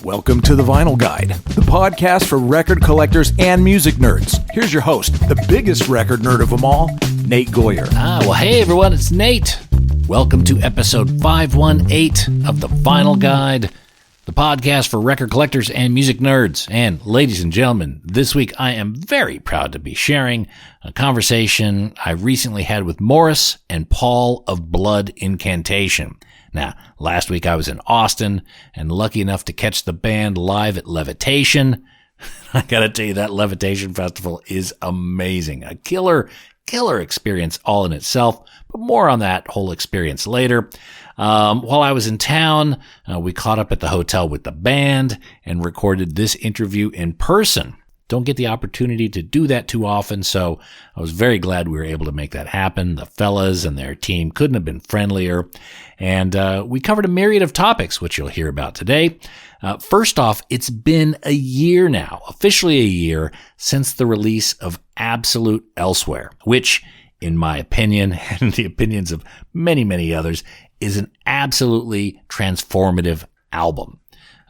Welcome to The Vinyl Guide, the podcast for record collectors and music nerds. Here's your host, the biggest record nerd of them all, Nate Goyer. Well, hey everyone, it's Nate. Welcome to episode 518 of The Vinyl Guide, the podcast for record collectors and music nerds. And ladies and gentlemen, this week I am very proud to be sharing a conversation I recently had with Morris and Paul of Blood Incantation. Now, last week I was in Austin and lucky enough to catch the band live at Levitation. I gotta tell you, that Levitation Festival is amazing. A killer experience all in itself, but more on that whole experience later. While I was in town, we caught up at the hotel with the band and recorded this interview in person. Don't get the opportunity to do that too often, so I was very glad we were able to make that happen. The fellas and their team couldn't have been friendlier, and we covered a myriad of topics, which you'll hear about today. First off, it's been a year now, officially a year, since the release of Absolute Elsewhere, which, in my opinion, and the opinions of many, many others, is an absolutely transformative album.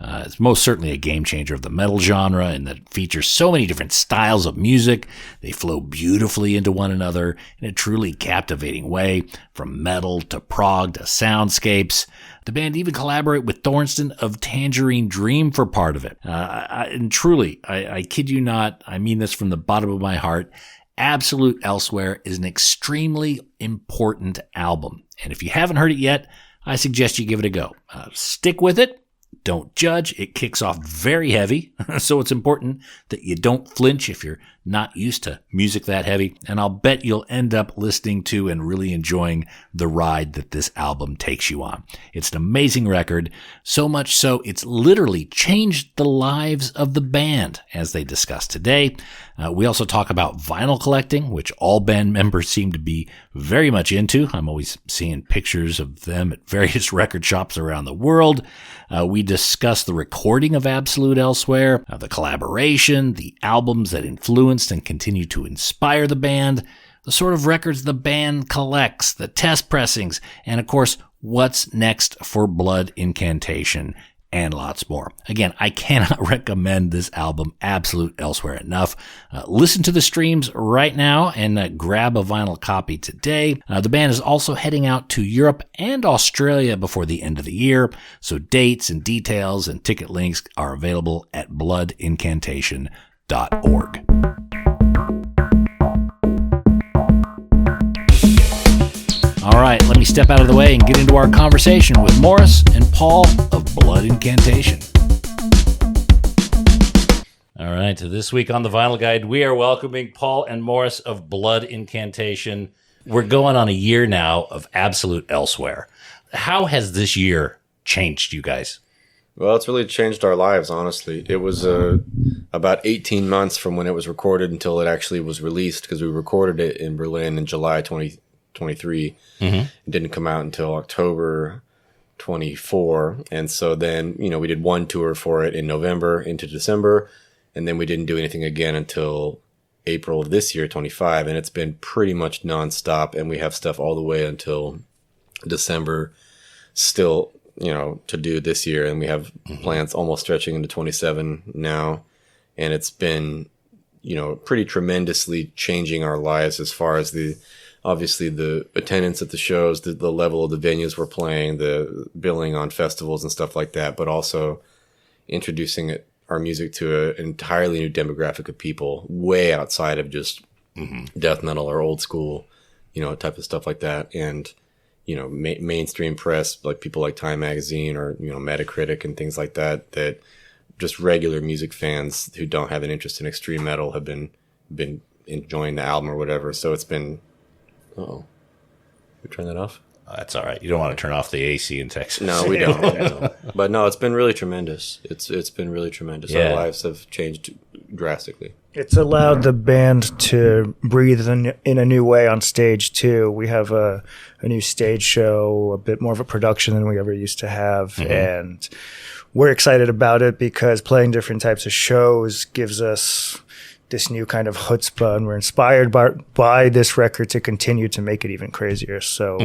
It's most certainly a game changer of the metal genre, and that features so many different styles of music. They flow beautifully into one another in a truly captivating way, from metal to prog to soundscapes. The band even collaborate with Thornton of Tangerine Dream for part of it. And truly, I kid you not, I mean this from the bottom of my heart, Absolute Elsewhere is an extremely important album. And if you haven't heard it yet, I suggest you give it a go. Stick with it. Don't judge. It kicks off very heavy, so it's important that you don't flinch if you're not used to music that heavy, and I'll bet you'll end up listening to and really enjoying the ride that this album takes you on. It's an amazing record, so much so it's literally changed the lives of the band, as they discuss today. We also talk about vinyl collecting, which all band members seem to be very much into. I'm always seeing pictures of them at various record shops around the world. We discuss the recording of Absolute Elsewhere, the collaboration, the albums that influenced and continue to inspire the band, the sort of records the band collects, the test pressings, and of course, what's next for Blood Incantation, and lots more. Again, I cannot recommend this album, Absolute Elsewhere, enough. Listen to the streams right now and grab a vinyl copy today. The band is also heading out to Europe and Australia before the end of the year, so dates and details and ticket links are available at bloodincantation.org. All right, let me step out of the way and get into our conversation with Morris and Paul of Blood Incantation. All right, so this week on The Vinyl Guide, we are welcoming Paul and Morris of Blood Incantation. We're going on a year now of Absolute Elsewhere. How has this year changed you guys? Well, it's really changed our lives, honestly. It was about 18 months from when it was recorded until it actually was released, because we recorded it in Berlin in July 2023. It didn't come out until October 24. And so then, we did one tour for it in November into December, and then we didn't do anything again until April of this year, 25. And it's been pretty much nonstop, and we have stuff all the way until December still, to do this year. And we have plans almost stretching into 27 now. And it's been, pretty tremendously changing our lives as far as obviously the attendance at the shows, the level of the venues we're playing, the billing on festivals and stuff like that, but also introducing our music to an entirely new demographic of people way outside of just death metal or old school, type of stuff like that. And, mainstream press, like people like Time Magazine or, Metacritic and things like that, that just regular music fans who don't have an interest in extreme metal have been enjoying the album or whatever. So it's been... Oh, we turn that off? That's all right. You don't want to turn off the AC in Texas. No, we don't. But no, it's been really tremendous. It's been really tremendous. Yeah. Our lives have changed drastically. It's allowed the band to breathe in a new way on stage, too. We have a new stage show, a bit more of a production than we ever used to have. And we're excited about it because playing different types of shows gives us this new kind of chutzpah, and we're inspired by this record to continue to make it even crazier. So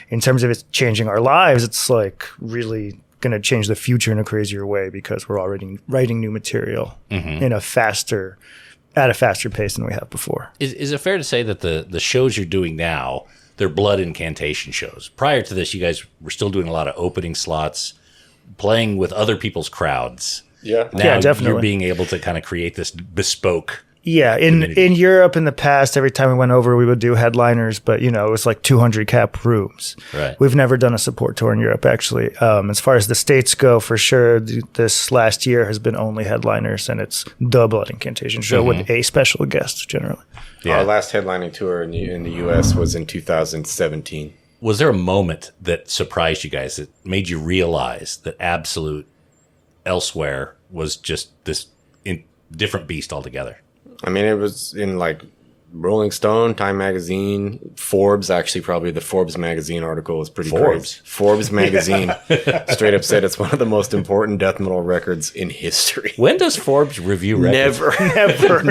in terms of it changing our lives, it's like really going to change the future in a crazier way because we're already writing new material at a faster pace than we have before. Is it fair to say that the shows you're doing now, they're blood incantation shows? Prior to this, you guys were still doing a lot of opening slots, playing with other people's crowds. Yeah. Now definitely. you're being able to kind of create this bespoke. Yeah, in Europe in the past, every time we went over, we would do headliners, but it was like 200 cap rooms. Right. We've never done a support tour in Europe, actually. As far as the States go, for sure, this last year has been only headliners, and it's the Blood Incantation show with a special guest, generally. Our last headlining tour in the U.S. was in 2017. Was there a moment that surprised you guys, that made you realize that Absolute Elsewhere was just this different beast altogether? I mean, it was in like Rolling Stone, Time Magazine, Forbes. Actually, probably the Forbes magazine article was pretty crazy. Forbes magazine straight up said it's one of the most important death metal records in history. When does Forbes review records? Never.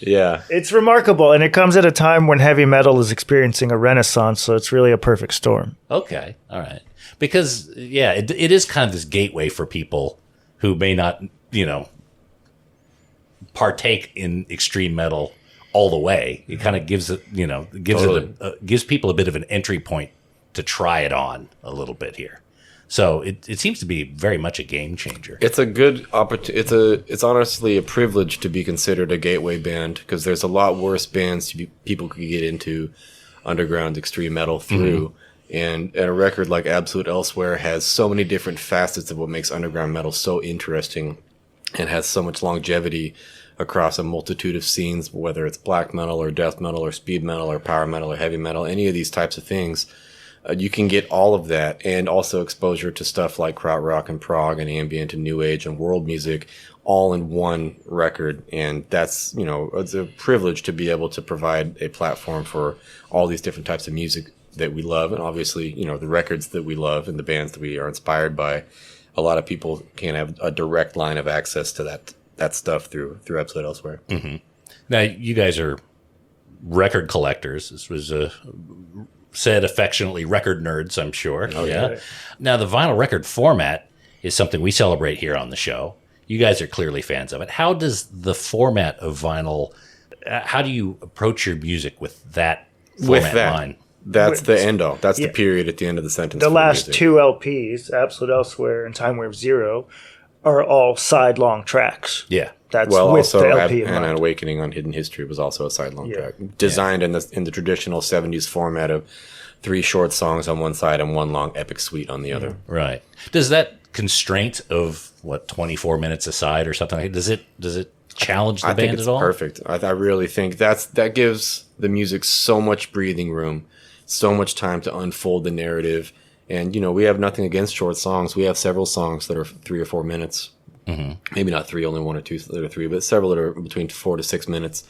Yeah. It's remarkable, and it comes at a time when heavy metal is experiencing a renaissance, so it's really a perfect storm. Okay, all right. Because, it is kind of this gateway for people who may not, partake in extreme metal all the way. It kind of gives it, gives people a bit of an entry point to try it on a little bit here. So it seems to be very much a game changer. It's a good opportunity. It's honestly a privilege to be considered a gateway band because there's a lot worse bands people could get into underground extreme metal through. And a record like Absolute Elsewhere has so many different facets of what makes underground metal so interesting and has so much longevity across a multitude of scenes, whether it's black metal or death metal or speed metal or power metal or heavy metal, any of these types of things. You can get all of that and also exposure to stuff like krautrock and prog and ambient and new age and world music all in one record. And that's, it's a privilege to be able to provide a platform for all these different types of music that we love. And obviously, the records that we love and the bands that we are inspired by. A lot of people can't have a direct line of access to that stuff through Absolute Elsewhere. Mm-hmm. Now, you guys are record collectors. This was said affectionately record nerds, I'm sure. Oh, yeah. Now, the vinyl record format is something we celebrate here on the show. You guys are clearly fans of it. How does the format of vinyl, how do you approach your music with that format line? That's the end all. That's the period at the end of the sentence. The last two LPs, Absolute Elsewhere and Time Warp Zero, are all side-long tracks. Yeah. That's with also the LP in and mind. An Awakening on Hidden History was also a side-long track. Designed in the traditional 70s format of 3 short songs on one side and 1 long epic suite on the other. Right. Does that constraint of, 24 minutes a side or something like that, does it challenge the band at all? I think it's perfect. I really think that gives the music so much breathing room, so much time to unfold the narrative. And, we have nothing against short songs. We have several songs that are 3 or 4 minutes. Mm-hmm. Maybe not 3, only 1 or 2 that are 3, but several that are between 4 to 6 minutes.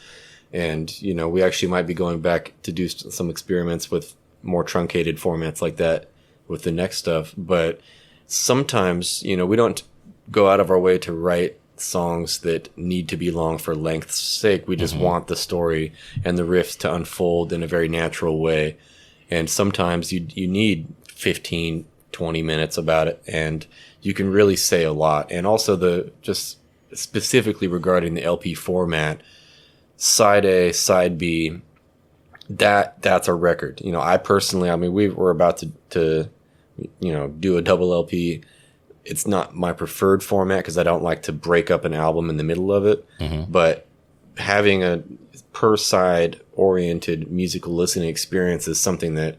And, we actually might be going back to do some experiments with more truncated formats like that with the next stuff. But sometimes, we don't go out of our way to write songs that need to be long for length's sake. We just want the story and the riffs to unfold in a very natural way. And sometimes you need 15, 20 minutes about it, and you can really say a lot. And also just specifically regarding the LP format, side A, side B, that's a record. I personally, we were about to do a double LP. It's not my preferred format because I don't like to break up an album in the middle of it. Mm-hmm. But having a per side oriented musical listening experience is something that,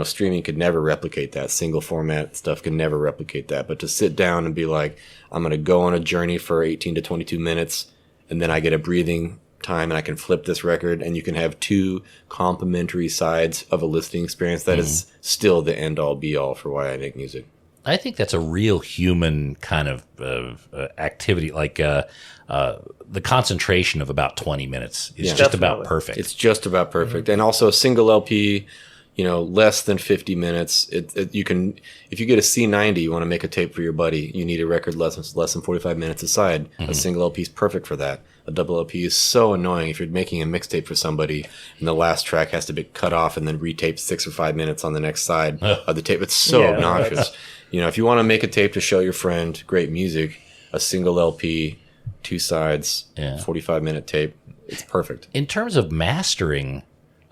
streaming could never replicate. That single format stuff can never replicate that. But to sit down and be like, I'm going to go on a journey for 18 to 22 minutes and then I get a breathing time and I can flip this record and you can have 2 complementary sides of a listening experience. That is still the end all be all for why I make music. I think that's a real human kind of activity. Like the concentration of about 20 minutes is just about perfect. It's just about perfect. And also a single LP, less than 50 minutes. You can, if you get a C90, you want to make a tape for your buddy, you need a record less than 45 minutes aside. A single LP is perfect for that. A double LP is so annoying if you're making a mixtape for somebody and the last track has to be cut off and then retaped 6 or 5 minutes on the next side of the tape. It's so obnoxious. If you want to make a tape to show your friend great music, a single LP, 2 sides, 45-minute tape, it's perfect. In terms of mastering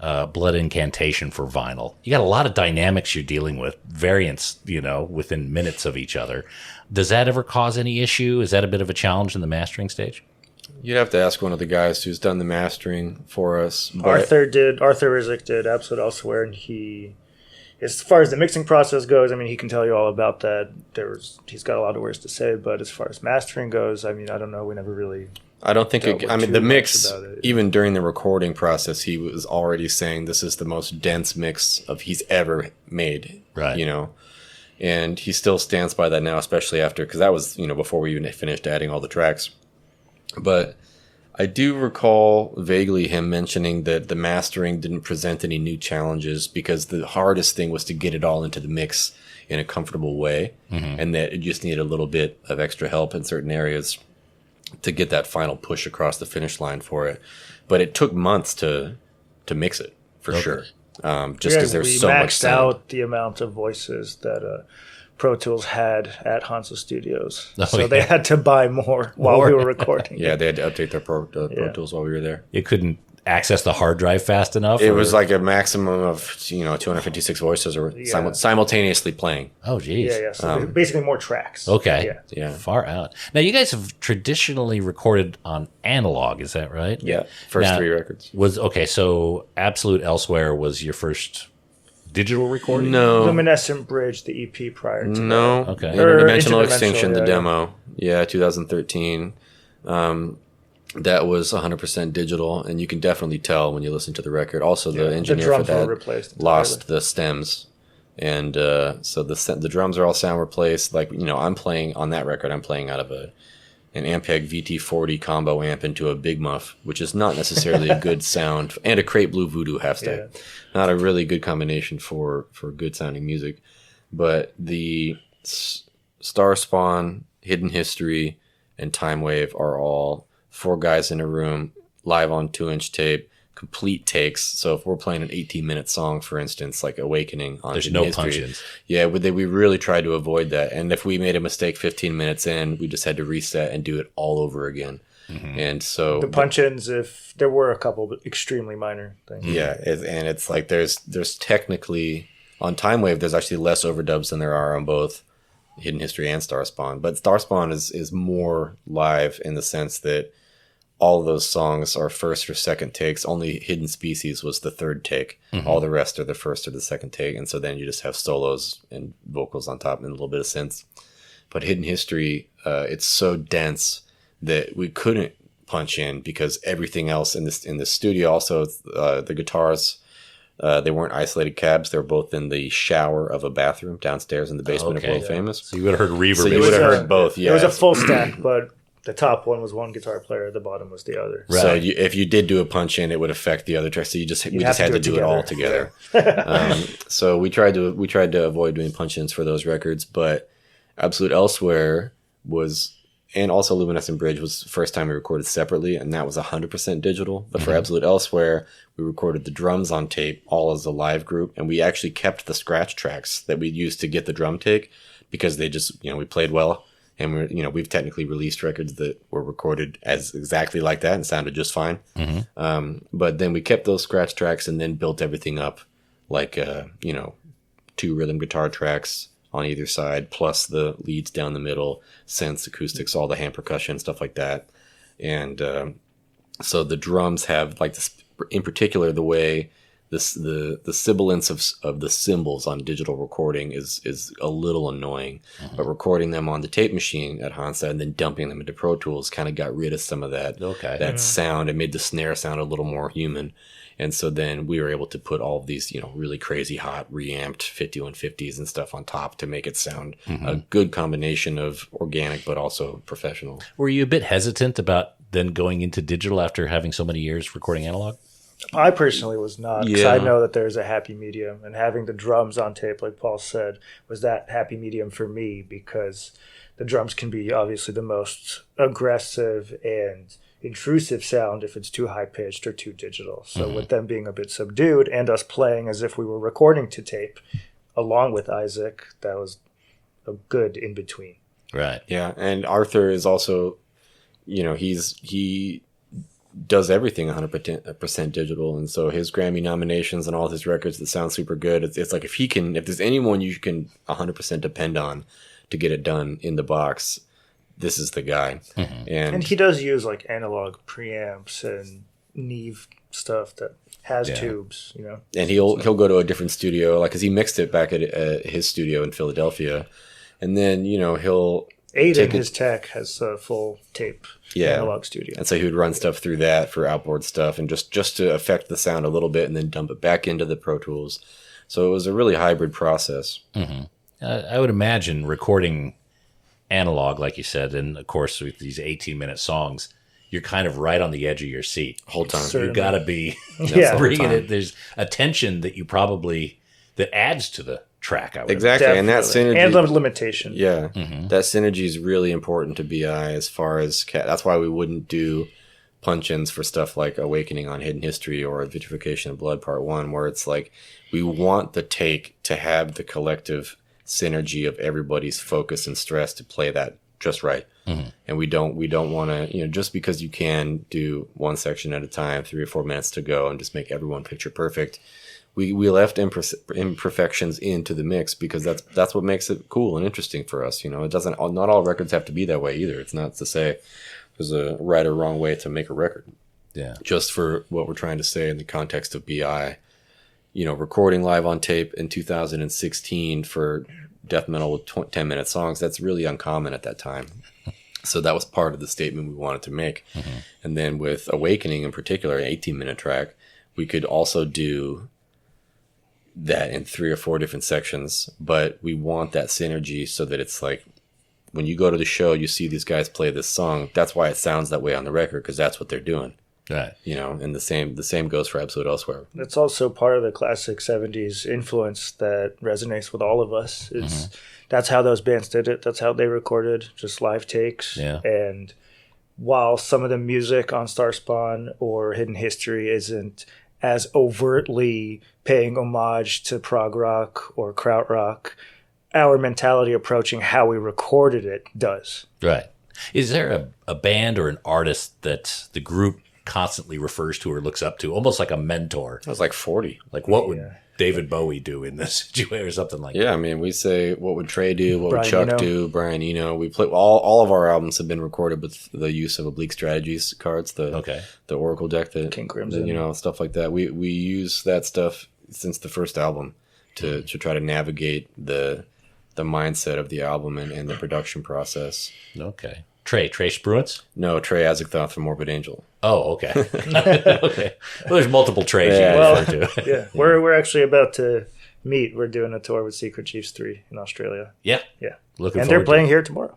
Blood Incantation for vinyl, you got a lot of dynamics you're dealing with, variants, within minutes of each other. Does that ever cause any issue? Is that a bit of a challenge in the mastering stage? You'd have to ask one of the guys who's done the mastering for us. Arthur Rizik did Absolute Elsewhere, and he, as far as the mixing process goes, he can tell you all about that. He's got a lot of words to say, but as far as mastering goes, I don't know. We never really. I don't think the mix, even during the recording process, he was already saying this is the most dense mix he's ever made. Right. And he still stands by that now, especially after, because that was, before we even finished adding all the tracks. But I do recall vaguely him mentioning that the mastering didn't present any new challenges because the hardest thing was to get it all into the mix in a comfortable way, and that it just needed a little bit of extra help in certain areas to get that final push across the finish line for it. But it took months to mix it, for sure. Just because there's so much sound. We maxed out the amount of voices that Pro Tools had at Hansa Studios. They had to buy more while we were recording. Yeah, they had to update their Pro Tools while we were there. You couldn't access the hard drive fast enough? It was like a maximum of 256 voices or simultaneously playing. Oh, geez. Yeah. So basically more tracks. Okay. Yeah. Far out. Now, you guys have traditionally recorded on analog, is that right? Yeah. First 3 records. So Absolute Elsewhere was your first digital recording? No. Luminescent Bridge, the EP prior to No. that. Okay. Interdimensional Extinction, the demo. Yeah, 2013. That was 100% digital, and you can definitely tell when you listen to the record. Also, the engineer for that lost the stems, and so the drums are all sound replaced. Like, I'm playing on that record. I'm playing out of an Ampeg VT40 combo amp into a Big Muff, which is not necessarily a good sound, and a Crate Blue Voodoo half stack. Yeah. Not a really good combination for good sounding music. But the Star Spawn, Hidden History, and Time Wave are all 4 guys in a room, live on 2-inch tape, complete takes. So if we're playing an 18-minute song, for instance, like Awakening on There's Hidden no History, punch-ins. Yeah, we really tried to avoid that. And if we made a mistake 15 minutes in, we just had to reset and do it all over again. Mm-hmm. And so the punch-ins, if there were a couple, but extremely minor things. Yeah, and it's like there's technically on Time Wave, there's actually less overdubs than there are on both Hidden History and Star Spawn. But Star Spawn is more live in the sense that all of those songs are first or second takes. Only Hidden Species was the third take. Mm-hmm. All the rest are the first or the second take. And so then you just have solos and vocals on top and a little bit of synths. But Hidden History, it's so dense that we couldn't punch in because everything else in the studio, also the guitars, they weren't isolated cabs. They were both in the shower of a bathroom downstairs in the basement of World Famous. So you would have heard reverb. So you would have heard both, yeah. It was a full stack, but the top one was one guitar player, the bottom was the other. Right. So if you did do a punch in, it would affect the other track. So we just had to do it all together. So we tried to avoid doing punch ins for those records, but Absolute Elsewhere was, and also Luminescent Bridge was the first time we recorded separately, and that was 100% digital. But for Absolute Elsewhere, we recorded the drums on tape all as a live group, and we actually kept the scratch tracks that we used to get the drum take because they just, we played well. And we've technically released records that were recorded as exactly like that and sounded just fine. Mm-hmm. But then we kept those scratch tracks and then built everything up like, 2 rhythm guitar tracks on either side, plus the leads down the middle, synths, acoustics, all the hand percussion, stuff like that. And so the drums have, like, this, in particular, the way the sibilance of the cymbals on digital recording is a little annoying, but recording them on the tape machine at Hansa and then dumping them into Pro Tools kind of got rid of some of that sound. It made the snare sound a little more human. And so then we were able to put all of these, really crazy hot reamped 5150s and stuff on top to make it sound a good combination of organic, but also professional. Were you a bit hesitant about then going into digital after having so many years recording analog? I personally was not, because Yeah. I know that there's a happy medium, and having the drums on tape, like Paul said, was that happy medium for me, because the drums can be obviously the most aggressive and intrusive sound if it's too high pitched or too digital. So with them being a bit subdued and us playing as if we were recording to tape along with Isaac, that was a good in between. Right. Yeah, and Arthur is also, he does everything 100% digital, and so his Grammy nominations and all his records that sound super good. It's like if there's anyone you can 100% depend on to get it done in the box, this is the guy. And he does use like analog preamps and Neve stuff that has tubes, And he'll go to a different studio, like because he mixed it back at his studio in Philadelphia, and then he'll. Aiden, his tech, has a full tape analog studio. And so he would run stuff through that for outboard stuff and just to affect the sound a little bit and then dump it back into the Pro Tools. So it was a really hybrid process. I would imagine recording analog, like you said, and of course with these 18-minute songs, you're kind of right on the edge of your seat. Whole time. You've got to be bringing it. There's a tension that that adds to the track. I would Exactly. Definitely. And that synergy. And the limitation. Yeah. That synergy is really important to BI as far as that's why we wouldn't do punch-ins for stuff like Awakening on Hidden History or Vitrification of Blood Part 1, where it's like we want the take to have the collective synergy of everybody's focus and stress to play that just right. And we don't want to, just because you can do one section at a time, 3 or 4 minutes to go and just make everyone picture perfect. We left imperfections into the mix because that's what makes it cool and interesting for us. It doesn't, not all records have to be that way either. It's not to say there's a right or wrong way to make a record. Yeah. Just for what we're trying to say in the context of BI, recording live on tape in 2016 for death metal with 10-minute songs, that's really uncommon at that time. So that was part of the statement we wanted to make. And then with Awakening in particular, an 18-minute track, we could also do that in 3 or 4 different sections, but we want that synergy so that it's like when you go to the show, you see these guys play this song. That's why it sounds that way on the record, because that's what they're doing. Right. And the same goes for Absolute Elsewhere. It's also part of the classic 70s influence that resonates with all of us. That's how those bands did it. That's how they recorded, just live takes. Yeah. And while some of the music on Starspawn or Hidden History isn't as overtly paying homage to prog rock or krautrock, our mentality approaching how we recorded it does. Right. Is there a band or an artist that the group constantly refers to or looks up to, almost like a mentor? That was like 40. Like what would David Bowie do in this situation or something like that? Yeah, I mean, we say, what would Trey do? What Brian would Chuck Eno. do? Brian Eno. We play all of our albums have been recorded with the use of Oblique Strategies cards, the Oracle deck, King Crimson. stuff like that. We use that stuff since the first album to try to navigate the mindset of the album and the production process. Okay. Trey Spruance? No, Trey Azagthoth from Morbid Angel. Oh, okay. Okay. Well, there's multiple Treys you Well, can refer to. Yeah, we're actually about to meet. We're doing a tour with Secret Chiefs 3 in Australia. Yeah. Yeah. Looking And forward they're playing here tomorrow.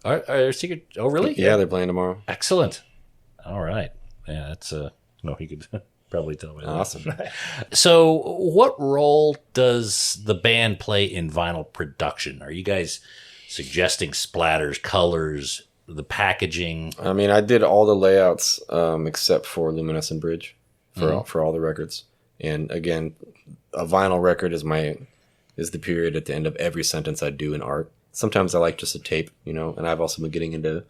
Are Secret? Oh, really? Yeah, they're playing tomorrow. Excellent. All right. Yeah, that's no, you could probably tell me that. Awesome. So, what role does the band play in vinyl production? Are you guys suggesting splatters, colors, the packaging? I mean, I did all the layouts except for Luminescent Bridge for all the records. And again, a vinyl record is the period at the end of every sentence I do in art. Sometimes I like just a tape, and I've also been getting into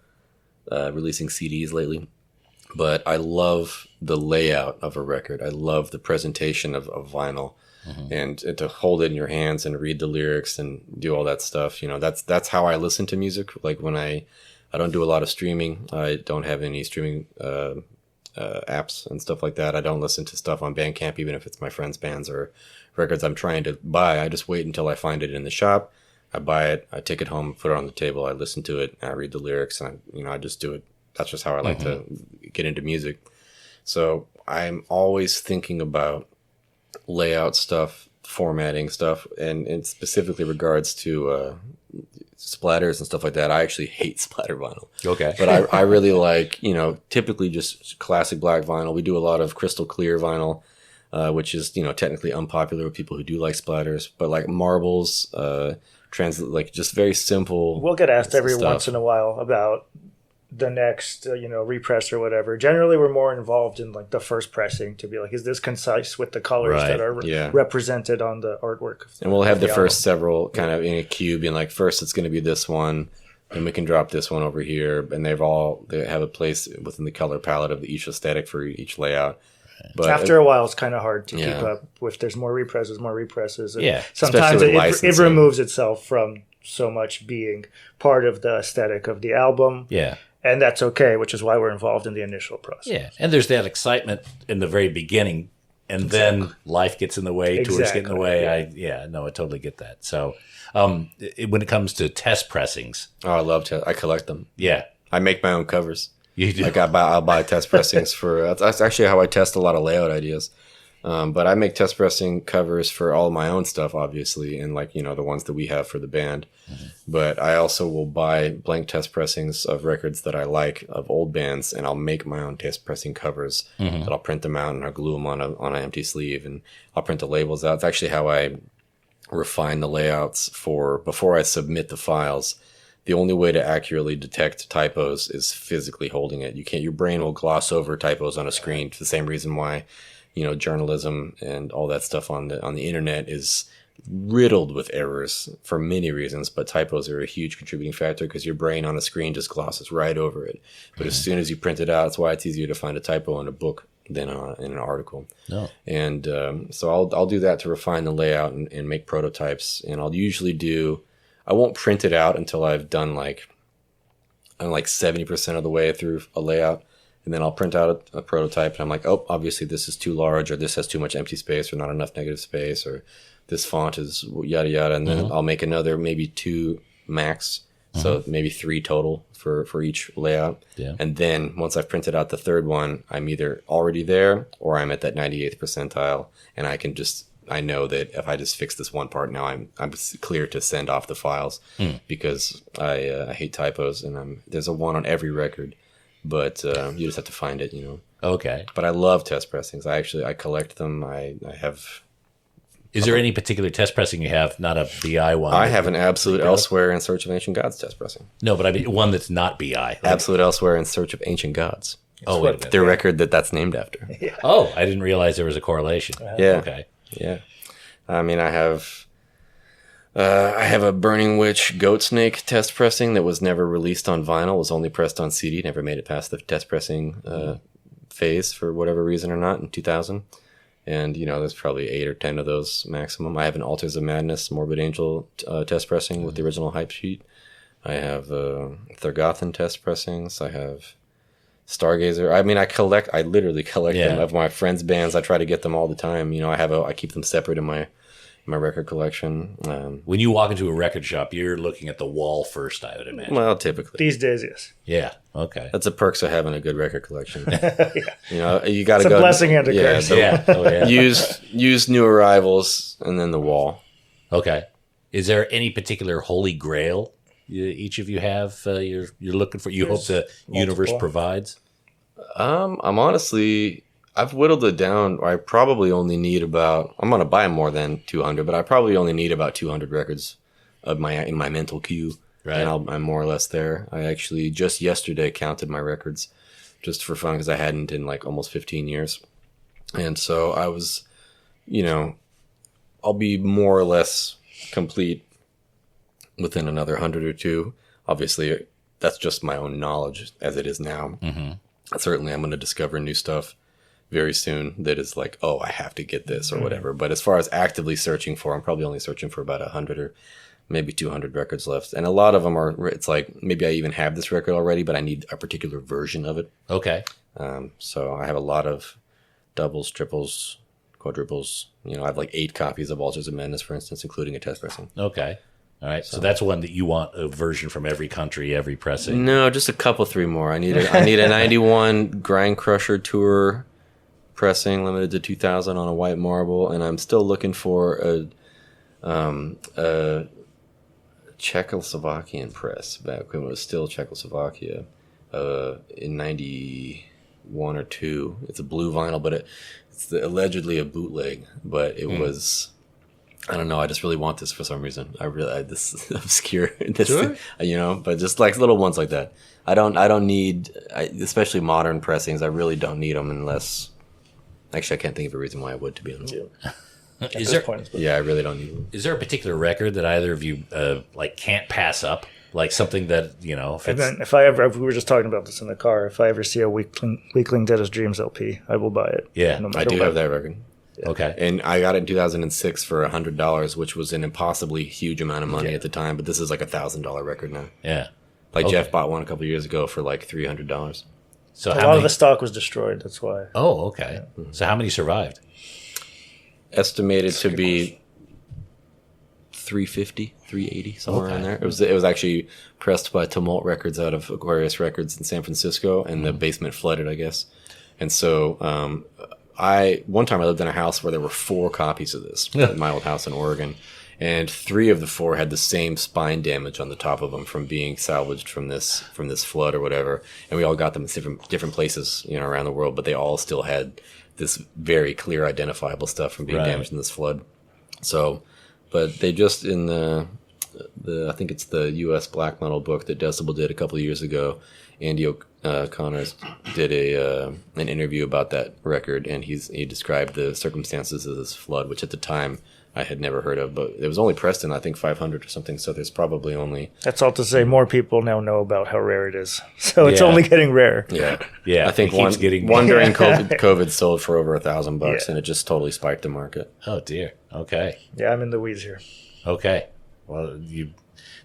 releasing CDs lately. But I love the layout of a record. I love the presentation of vinyl. And to hold it in your hands and read the lyrics and do all that stuff. That's how I listen to music. Like when I don't do a lot of streaming. I don't have any streaming apps and stuff like that. I don't listen to stuff on Bandcamp, even if it's my friends' bands or records I'm trying to buy. I just wait until I find it in the shop. I buy it. I take it home, put it on the table. I listen to it. I read the lyrics. And I just do it. That's just how I like to get into music. So I'm always thinking about layout stuff formatting stuff, and specifically regards to splatters and stuff like that. I actually hate splatter vinyl. Okay. But I really like, typically just classic black vinyl. We do a lot of crystal clear vinyl, which is, technically unpopular with people who do like splatters. But like marbles, like just very simple. We'll get asked every stuff. once in a while about the next, repress or whatever. Generally, we're more involved in like the first pressing to be like, is this concise with the colors that are represented on the artwork? And we'll have the first several kind of in a queue being like, first it's going to be this one, and we can drop this one over here. And they have a place within the color palette of each aesthetic for each layout. But after a while, it's kind of hard to keep up. If there's more represses. And sometimes it removes itself from so much being part of the aesthetic of the album. Yeah. And that's okay, which is why we're involved in the initial process. Yeah, and there's that excitement in the very beginning, and then life gets in the way, tours get in the way. I totally get that. So when it comes to test pressings. Oh, I love I collect them. Yeah. I make my own covers. You do? Like I'll buy test pressings for, that's actually how I test a lot of layout ideas. But I make test pressing covers for all my own stuff, obviously, and like, the ones that we have for the band. Mm-hmm. But I also will buy blank test pressings of records that I like of old bands, and I'll make my own test pressing covers that I'll print them out and I'll glue them on an empty sleeve, and I'll print the labels out. It's actually how I refine the layouts before I submit the files. The only way to accurately detect typos is physically holding it. Your brain will gloss over typos on a screen. It's the same reason why journalism and all that stuff on the internet is riddled with errors for many reasons, but typos are a huge contributing factor because your brain on a screen just glosses right over it. But as soon as you print it out, that's why it's easier to find a typo in a book than in an article. No. And so I'll do that to refine the layout and make prototypes. And I'll usually I won't print it out until I've done like 70% of the way through a layout. And then I'll print out a prototype, and I'm like, oh, obviously this is too large, or this has too much empty space, or not enough negative space, or this font is yada yada. And then I'll make another maybe 2 max, so maybe 3 total for each layout. Yeah. And then once I've printed out the third one, I'm either already there or I'm at that 98th percentile, and I know that if I just fix this one part now, I'm clear to send off the files because I hate typos, and there's a 1 on every record. But you just have to find it, Okay. But I love test pressings. I collect them. I have. Is there any particular test pressing you have? Not a BI one. I have an Absolute Elsewhere in Search of Ancient Gods test pressing. No, but I mean one that's not BI. Like, Absolute Elsewhere in Search of Ancient Gods. Oh, wait a minute. The record that's named after. Yeah. Oh, I didn't realize there was a correlation. Yeah. Okay. Yeah. I mean, I have a Burning Witch Goat Snake test pressing that was never released on vinyl, was only pressed on CD, never made it past the test pressing phase for whatever reason or not in 2000. And, there's probably 8 or 10 of those maximum. I have an Altars of Madness Morbid Angel test pressing with the original hype sheet. I have Thurgothan test pressings. I have Stargazer. I mean, I literally collect them of my friends' bands. I try to get them all the time. I keep them separate in my record collection. When you walk into a record shop, you're looking at the wall first, I would imagine. Well, typically. These days, yes. Yeah. Okay. That's the perks of having a good record collection. You got to go. It's a blessing and a curse. Use new arrivals and then the wall. Okay. Is there any particular holy grail each of you have you're looking for? Hope the universe provides? I'm honestly... I've whittled it down. I probably only need I'm going to buy more than 200, but I probably only need about 200 records in my mental queue. Right. And I'm more or less there. I actually just yesterday counted my records just for fun because I hadn't in like almost 15 years. And so I was, I'll be more or less complete within another 100 or 2. Obviously, that's just my own knowledge as it is now. Mm-hmm. Certainly, I'm going to discover new stuff very soon that is like, oh, I have to get this or whatever. But as far as actively searching for, I'm probably only searching for about 100 or maybe 200 records left. And a lot of them it's like, maybe I even have this record already, but I need a particular version of it. Okay. So I have a lot of doubles, triples, quadruples. I have like 8 copies of Altars of Madness, for instance, including a test pressing. Okay. All right. So that's one that you want a version from every country, every pressing. No, just a couple, 3 more. I need a 91 Grind Crusher Tour pressing, limited to 2,000 on a white marble, and I'm still looking for a Czechoslovakian press back when it was still Czechoslovakia in 91 or 2. It's a blue vinyl, but it's allegedly a bootleg, but it was... I don't know. I just really want this for some reason. This is obscure, Sure. But just like little ones like that. I don't need, especially modern pressings. I really don't need them unless. Actually, I can't think of a reason why I would, to be honest. Yeah. I really don't need them. Is there a particular record that either of you can't pass up? Like something that And then if we were just talking about this in the car, if I ever see a Weakling Deadest Dreams LP, I will buy it. Yeah, I do have that record. Okay. And I got it in 2006 for $100, which was an impossibly huge amount of money at the time. But this is like $1,000 record now. Yeah. Jeff bought one a couple of years ago for like $300. So a lot of the stock was destroyed. That's why. Oh, okay. Yeah. So how many survived? Estimated to be 350, 380, somewhere in there. It was actually pressed by Tumult Records out of Aquarius Records in San Francisco, and the basement flooded, I guess. And so one time I lived in a house where there were 4 copies of this in my old house in Oregon, and 3 of the 4 had the same spine damage on the top of them from being salvaged from this flood or whatever. And we all got them in different places, around the world, but they all still had this very clear, identifiable stuff from being damaged in this flood. So, but they just in the I think it's the U.S. black metal book that Decibel did a couple of years ago. Andy O'Connor did an interview about that record, and he described the circumstances of this flood, which at the time I had never heard of, but it was only pressed in I think 500 or something. So there's probably only. That's all to say, more people now know about how rare it is, so it's only getting rare. Yeah. I think one during COVID sold for over $1,000, and it just totally spiked the market. Oh dear. Okay. Yeah, I'm in the weeds here. Okay. Well,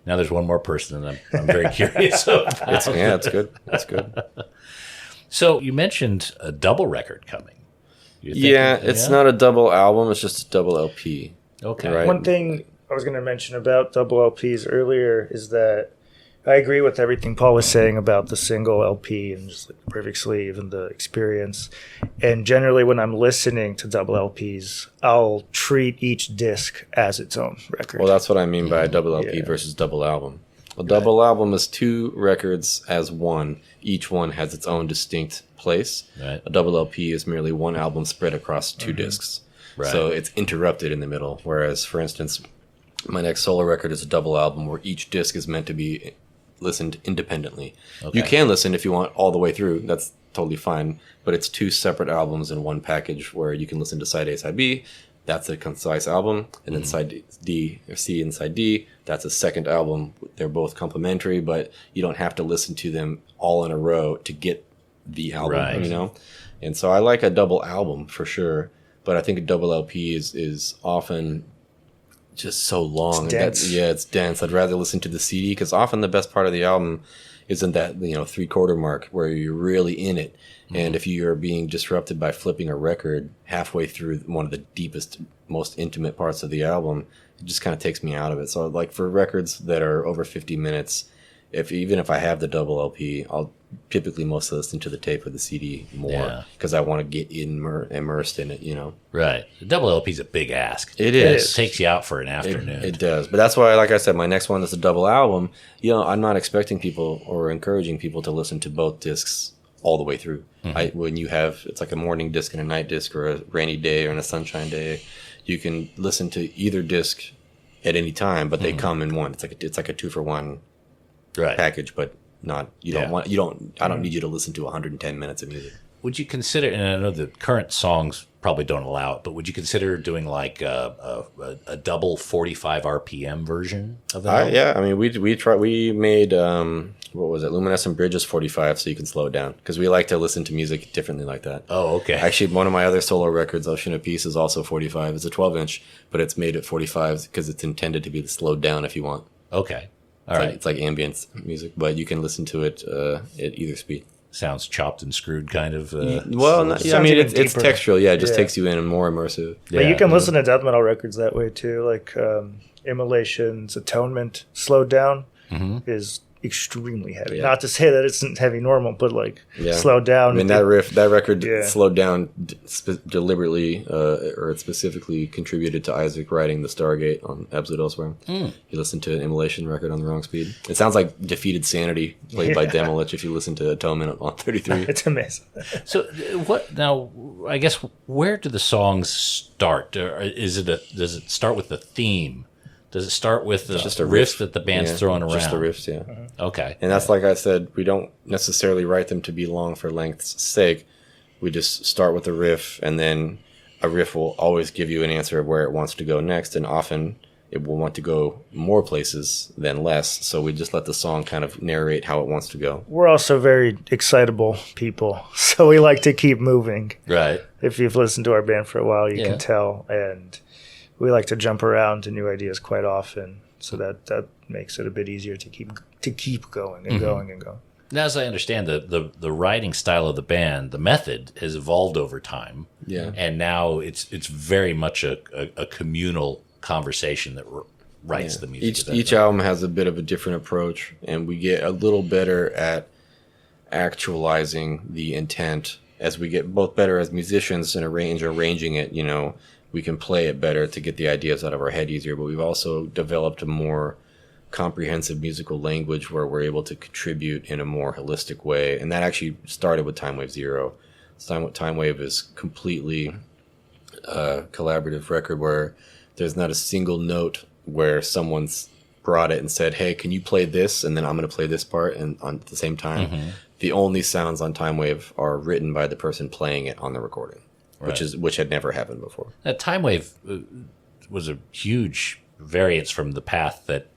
now there's one more person, and I'm very curious about. It's good. That's good. So you mentioned a double record coming. It's not a double album. It's just a double LP. Okay. Right? One thing I was going to mention about double LPs earlier is that I agree with everything Paul was saying about the single LP and just like the perfect sleeve and the experience. And generally when I'm listening to double LPs, I'll treat each disc as its own record. Well, that's what I mean by a double LP versus double album. A double album is 2 records as one. Each one has its own distinct place. Right. A double LP is merely one album spread across 2 discs. Right. So it's interrupted in the middle. Whereas, for instance, my next solo record is a double album where each disc is meant to be listened independently. Okay. You can listen if you want all the way through. That's totally fine. But it's 2 separate albums in one package where you can listen to side A, side B. That's a concise album. And then side D or C and side D, that's a second album. They're both complementary, but you don't have to listen to them all in a row to get the album, And so I like a double album for sure. But I think a double LP is often just so long. It's dense. It's dense. I'd rather listen to the CD because often the best part of the album isn't that 3/4 mark where you're really in it. And if you're being disrupted by flipping a record halfway through one of the deepest, most intimate parts of the album, it just kind of takes me out of it. So like for records that are over 50 minutes, even if I have the double LP, I'll typically mostly listen to the tape or the CD more because I want to get immersed in it, Right. The double LP is a big ask. It is. It takes you out for an afternoon. It does. But that's why, like I said, my next one is a double album. I'm not expecting people or encouraging people to listen to both discs all the way through. When you have, it's like a morning disc and a night disc or a rainy day or a sunshine day, you can listen to either disc at any time, but they come in one. It's like a 2-for-1 package, but not, I don't need you to listen to 110 minutes of music. Would you consider, and I know the current songs probably don't allow it, but would you consider doing like a double 45 RPM version of that? Yeah, I mean, we made, what was it, Luminescent Bridges 45, so you can slow it down, because we like to listen to music differently like that. Oh, okay. Actually, one of my other solo records, Ocean of Peace, is also 45. It's a 12-inch, but it's made at 45 because it's intended to be slowed down if you want. Okay. All right. It's like ambient music, but you can listen to it at either speed. Sounds chopped and screwed, kind of. I mean, it's textural. Yeah, it just takes you in and more immersive. But you can listen to death metal records that way too, like Immolation's Atonement slowed down is extremely heavy. Yeah. Not to say that it's heavy normal, but like slowed down. I mean, that record Yeah. slowed down deliberately, or it specifically contributed to Isaac writing the Stargate on Absolute Elsewhere. You listen to an Immolation record on the wrong speed. It sounds like Defeated Sanity played by Demolich if you listen to Atonement on 33. It's amazing. So what now? I guess where do the songs start? Or does it start with the theme? Does it start with the just a riff that the band's throwing around? Just the riffs, yeah. Okay. And that's like I said, we don't necessarily write them to be long for length's sake. We just start with a riff, and then a riff will always give you an answer of where it wants to go next, and often it will want to go more places than less. So we just let the song kind of narrate how it wants to go. We're also very excitable people, so we like to keep moving. Right. If you've listened to our band for a while, you can tell. And we like to jump around to new ideas quite often, so that makes it a bit easier to keep going and going and going. Now, as I understand, the writing style of the band, the method has evolved over time. Yeah. And now it's very much a communal conversation that writes the music. Each album has a bit of a different approach, and we get a little better at actualizing the intent as we get both better as musicians and arranging it. You know, we can play it better to get the ideas out of our head easier, but we've also developed a more comprehensive musical language where we're able to contribute in a more holistic way. And that actually started with Time Wave Zero. Time Wave is completely collaborative record where there's not a single note where someone's brought it and said, hey, can you play this? And then I'm going to play this part and on at the same time. The only sounds on Time Wave are written by the person playing it on the recording, which had never happened before. Time Wave was a huge variance from the path that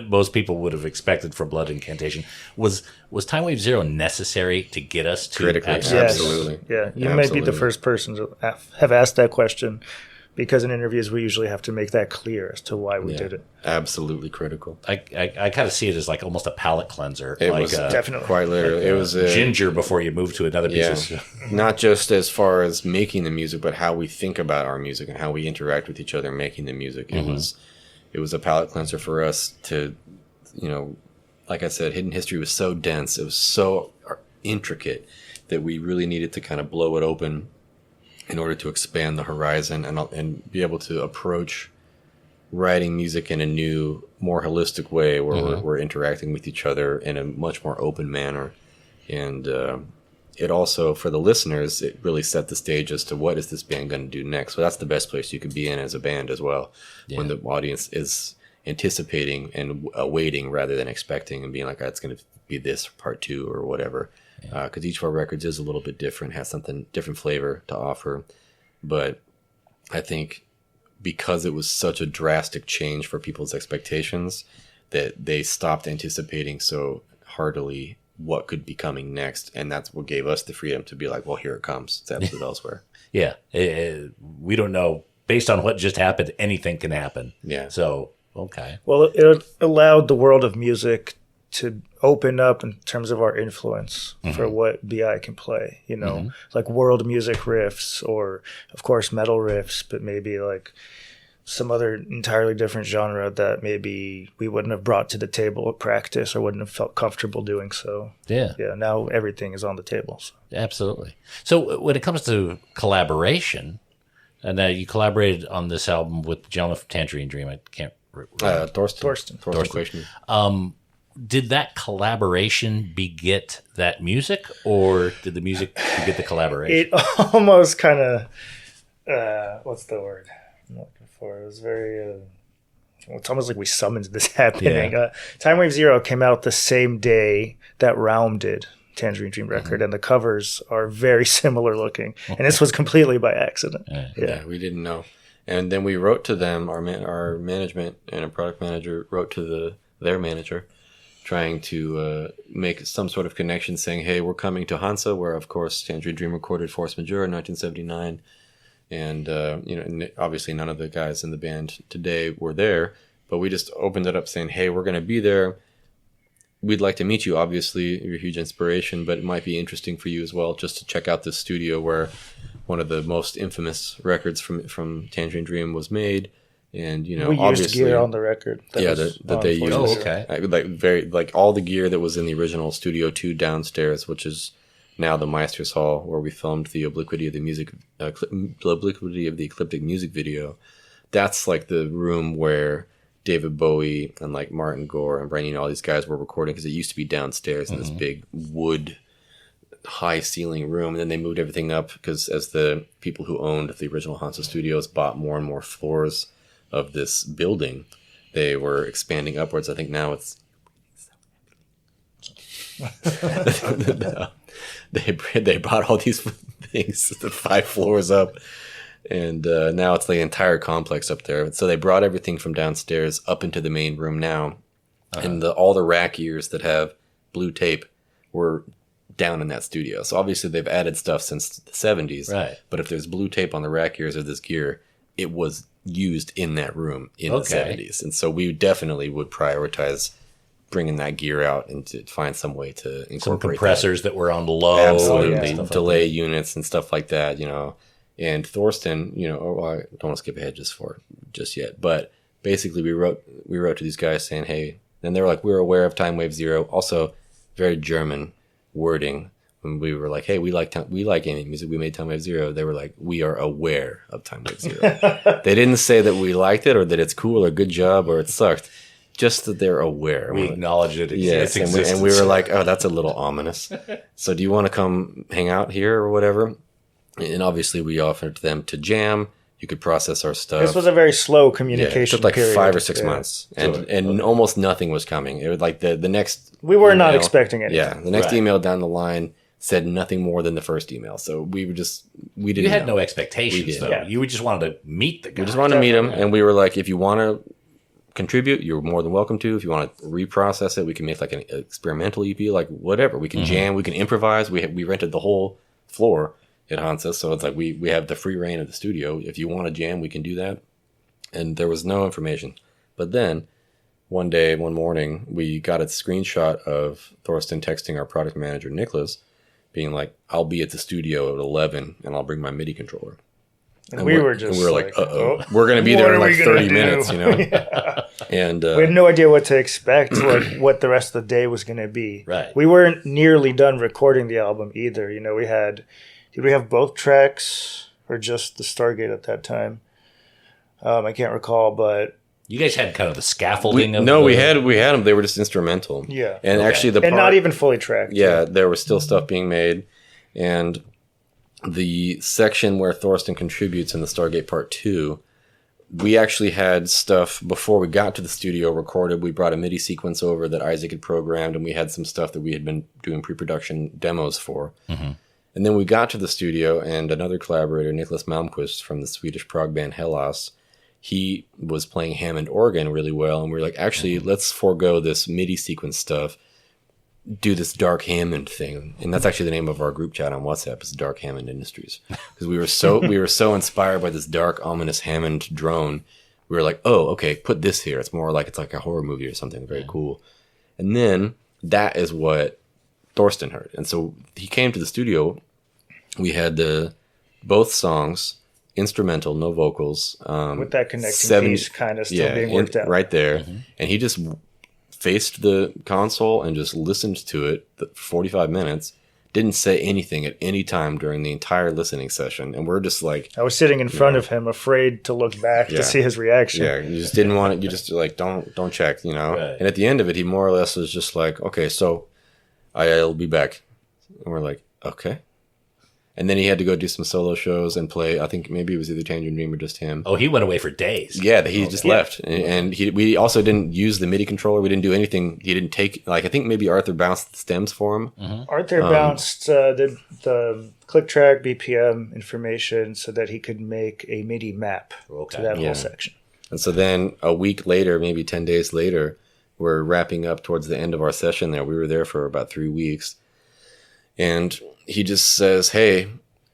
most people would have expected from Blood Incantation. Was Time Wave Zero necessary to get us to critically? Absolutely. Yeah, you might be the first person to have asked that question, because in interviews we usually have to make that clear as to why we did it. Absolutely critical. I kind of see it as like almost a palate cleanser. It like was definitely quite literally. It was ginger before you move to another piece of not just as far as making the music, but how we think about our music and how we interact with each other making the music. It was a palate cleanser for us to, like I said, Hidden History was so dense, it was so intricate that we really needed to kind of blow it open in order to expand the horizon and be able to approach writing music in a new, more holistic way where we're interacting with each other in a much more open manner. And it also, for the listeners, it really set the stage as to what is this band going to do next. So that's the best place you could be in as a band as well, when the audience is anticipating and awaiting rather than expecting and being like, it's going to be this part 2 or whatever. Because each of our records is a little bit different, has something different flavor to offer. But I think because it was such a drastic change for people's expectations that they stopped anticipating so heartily what could be coming next. And that's what gave us the freedom to be like, well, here it comes. It's Absolute Elsewhere. Yeah. We don't know. Based on what just happened, anything can happen. Yeah. So, okay. Well, it allowed the world of music to open up in terms of our influence for what BI can play, like world music riffs or, of course, metal riffs, but maybe like some other entirely different genre that maybe we wouldn't have brought to the table at practice or wouldn't have felt comfortable doing so. Yeah. Yeah, now everything is on the table. So. Absolutely. So when it comes to collaboration, and you collaborated on this album with the gentleman from Tangerine Dream, I can't remember. Thorsten. Did that collaboration beget that music, or did the music beget the collaboration? It almost kind of, what's the word I'm looking for? It was very, it's almost like we summoned this happening. Yeah. Time Wave Zero came out the same day that Realm did, Tangerine Dream record, and the covers are very similar looking. And this was completely by accident. Yeah, we didn't know. And then we wrote to them, our management and a product manager wrote to their manager, trying to make some sort of connection, saying, hey, we're coming to Hansa, where, of course, Tangerine Dream recorded Force Majeure in 1979. And, obviously none of the guys in the band today were there, but we just opened it up saying, hey, we're going to be there. We'd like to meet you. Obviously, you're a huge inspiration, but it might be interesting for you as well just to check out this studio where one of the most infamous records from Tangerine Dream was made. And you know, we used obviously, gear on the record. That they used. Oh, okay. Like all the gear that was in the original Studio 2 downstairs, which is now the Meister's Hall, where we filmed the Obliquity of the Ecliptic music video. That's like the room where David Bowie and like Martin Gore and Brian, all these guys were recording, because it used to be downstairs in this big wood high ceiling room, and then they moved everything up because as the people who owned the original Hansa Studios bought more and more floors of this building, they were expanding upwards. I think now it's they bought all these things the 5 floors up, and now it's the entire complex up there. So they brought everything from downstairs up into the main room now, and all the rack ears that have blue tape were down in that studio. So obviously they've added stuff since the 70s. Right. But if there's blue tape on the rack ears of this gear, it was used in that room in the 70s. And so we definitely would prioritize bringing that gear out and to find some way to incorporate some compressors that were on low. Absolutely. Delay units and stuff like that, you know. And Thorsten, you know, I don't want to skip ahead just yet. But basically we wrote to these guys saying, hey, and they were like, we're aware of Time Wave Zero. Also very German wording. When we were like, hey, we like ambient music, we made Time Wave Zero, they were like, we are aware of Time Wave Zero. They didn't say that we liked it or that it's cool or good job or it sucked, just that they're aware. We acknowledge it. Yes, and we were like, oh, that's a little ominous. So do you want to come hang out here or whatever? And obviously we offered them to jam. You could process our stuff. This was a very slow communication. It took like period. 5 or 6 months, and almost nothing was coming. It was like the next. We were not expecting it. Yeah, the next email down the line said nothing more than the first email. So we didn't. You had no expectations, though. Yeah. You just wanted to meet the guy. We just wanted to meet him, and we were like, if you want to contribute, you're more than welcome to. If you want to reprocess it, we can make like an experimental EP, like whatever. We can jam, we can improvise. We rented the whole floor at Hansa, so it's like we have the free reign of the studio. If you want to jam, we can do that. And there was no information. But then one morning, we got a screenshot of Thorsten texting our product manager, Nicholas, being like, I'll be at the studio at 11 and I'll bring my MIDI controller. And we were like, uh-oh, we're going to be there in like 30 minutes, you know? Yeah. And we had no idea what to expect, like what the rest of the day was going to be. Right. We weren't nearly done recording the album either. You know, did we have both tracks or just the Stargate at that time? I can't recall, but you guys had kind of the scaffolding. We had them. They were just instrumental. Yeah, and actually and not even fully tracked. Yeah, there was still stuff being made, and the section where Thorsten contributes in the Stargate Part 2, we actually had stuff before we got to the studio recorded. We brought a MIDI sequence over that Isaac had programmed, and we had some stuff that we had been doing pre-production demos for. Mm-hmm. And then we got to the studio, and another collaborator, Nicholas Malmquist from the Swedish prog band Hellas, he was playing Hammond organ really well, and we were like, actually, let's forego this MIDI sequence stuff, do this Dark Hammond thing. And that's actually the name of our group chat on WhatsApp, is Dark Hammond Industries. Because we were so inspired by this dark, ominous Hammond drone. We were like, oh, okay, put this here. It's more like it's like a horror movie or something very cool. And then that is what Thorsten heard. And so he came to the studio. We had both songs, instrumental, no vocals. With that connecting piece kind of still being worked out. Right there. Mm-hmm. And he just faced the console and just listened to it for 45 minutes. Didn't say anything at any time during the entire listening session. And we're just like... I was sitting in front of him, afraid to look back to see his reaction. Yeah, you just didn't want it. You just like, don't check, you know? Right. And at the end of it, he more or less was just like, okay, so I'll be back. And we're like, okay. And then he had to go do some solo shows and play. I think maybe it was either Tangerine Dream or just him. Oh, he went away for days. Yeah, he just left. And we also didn't use the MIDI controller. We didn't do anything. He didn't take, like, I think maybe Arthur bounced the stems for him. Mm-hmm. Arthur bounced the click track BPM information so that he could make a MIDI map to that whole section. And so then a week later, maybe 10 days later, we're wrapping up towards the end of our session there. We were there for about 3 weeks. And he just says, hey,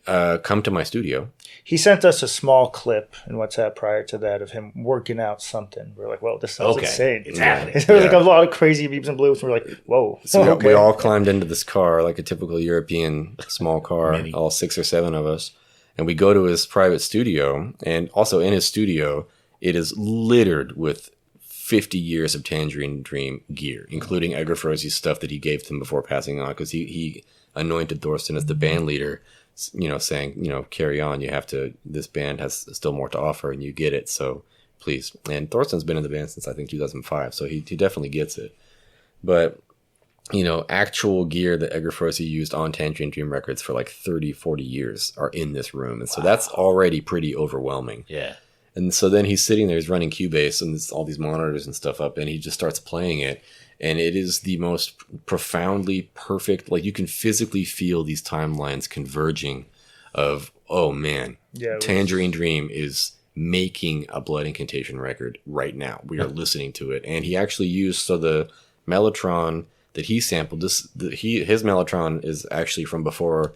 come to my studio. He sent us a small clip in WhatsApp prior to that of him working out something. We're like, well, this sounds insane. It's happening. There was like a lot of crazy beeps and bloops. We're like, whoa. So we all climbed into this car, like a typical European small car, all 6 or 7 of us. And we go to his private studio. And also in his studio it is littered with 50 years of Tangerine Dream gear, including Edgar Froese's stuff that he gave to him before passing on, because he anointed Thorsten as the band leader, saying, carry on, this band has still more to offer, and you get it, so please. And Thorsten's been in the band since, I think, 2005, so he definitely gets it. But, actual gear that Edgar Froese used on Tangerine Dream records for like 30, 40 years are in this room, and so that's already pretty overwhelming. Yeah. And so then he's sitting there, he's running Cubase and all these monitors and stuff up, and he just starts playing it. And it is the most profoundly perfect, like you can physically feel these timelines converging of, oh man, Tangerine Dream is making a Blood Incantation record right now. We are listening to it. And he actually used, the Mellotron that he sampled, his Mellotron is actually from before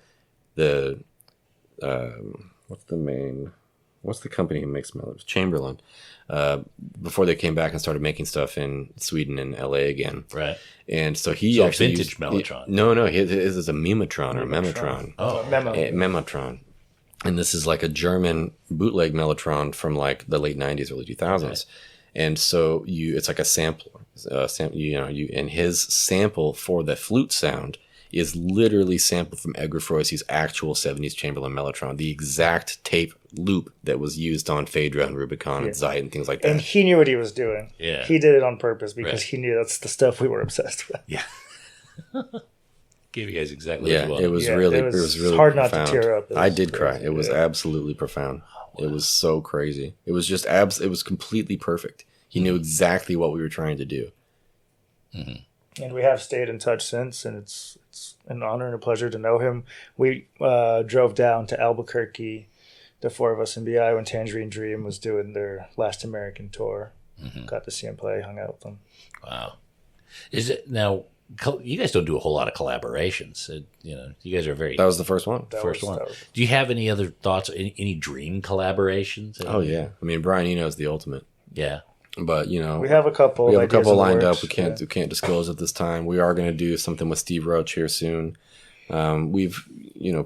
what's the company who makes Mellows? Chamberlain. Before they came back and started making stuff in Sweden and LA again. Right. And so he actually vintage Mellotron. No, his is a Mematron or Mematron. Oh, Mematron. And this is like a German bootleg Mellotron from like the late 90s, early 2000s. Right. And so it's like a sampler. And his sample for the flute sound is literally sampled from Edgar Froese's actual 70s Chamberlain Mellotron, the exact tape loop that was used on Phaedra and Rubicon and Zeit and things like that. And he knew what he was doing. Yeah. He did it on purpose because he knew that's the stuff we were obsessed with. Yeah. Gave you guys exactly what you wanted. It was really hard profound. Not to tear up. I did cry. It was absolutely profound. It was so crazy. It was just it was completely perfect. He knew exactly what we were trying to do. Mm-hmm. And we have stayed in touch since, and it's an honor and a pleasure to know him. We drove down to Albuquerque, the four of us in BI, when Tangerine Dream was doing their last American tour. Mm-hmm. Got to see him play, hung out with them. Wow. Is it now? You guys don't do a whole lot of collaborations. You guys are very. That was the first one. Do you have any other thoughts? Any dream collaborations? Oh yeah. I mean, Brian Eno is the ultimate. Yeah. But we have a couple. We have a couple lined up. We can't disclose at this time. We are going to do something with Steve Roach here soon. We've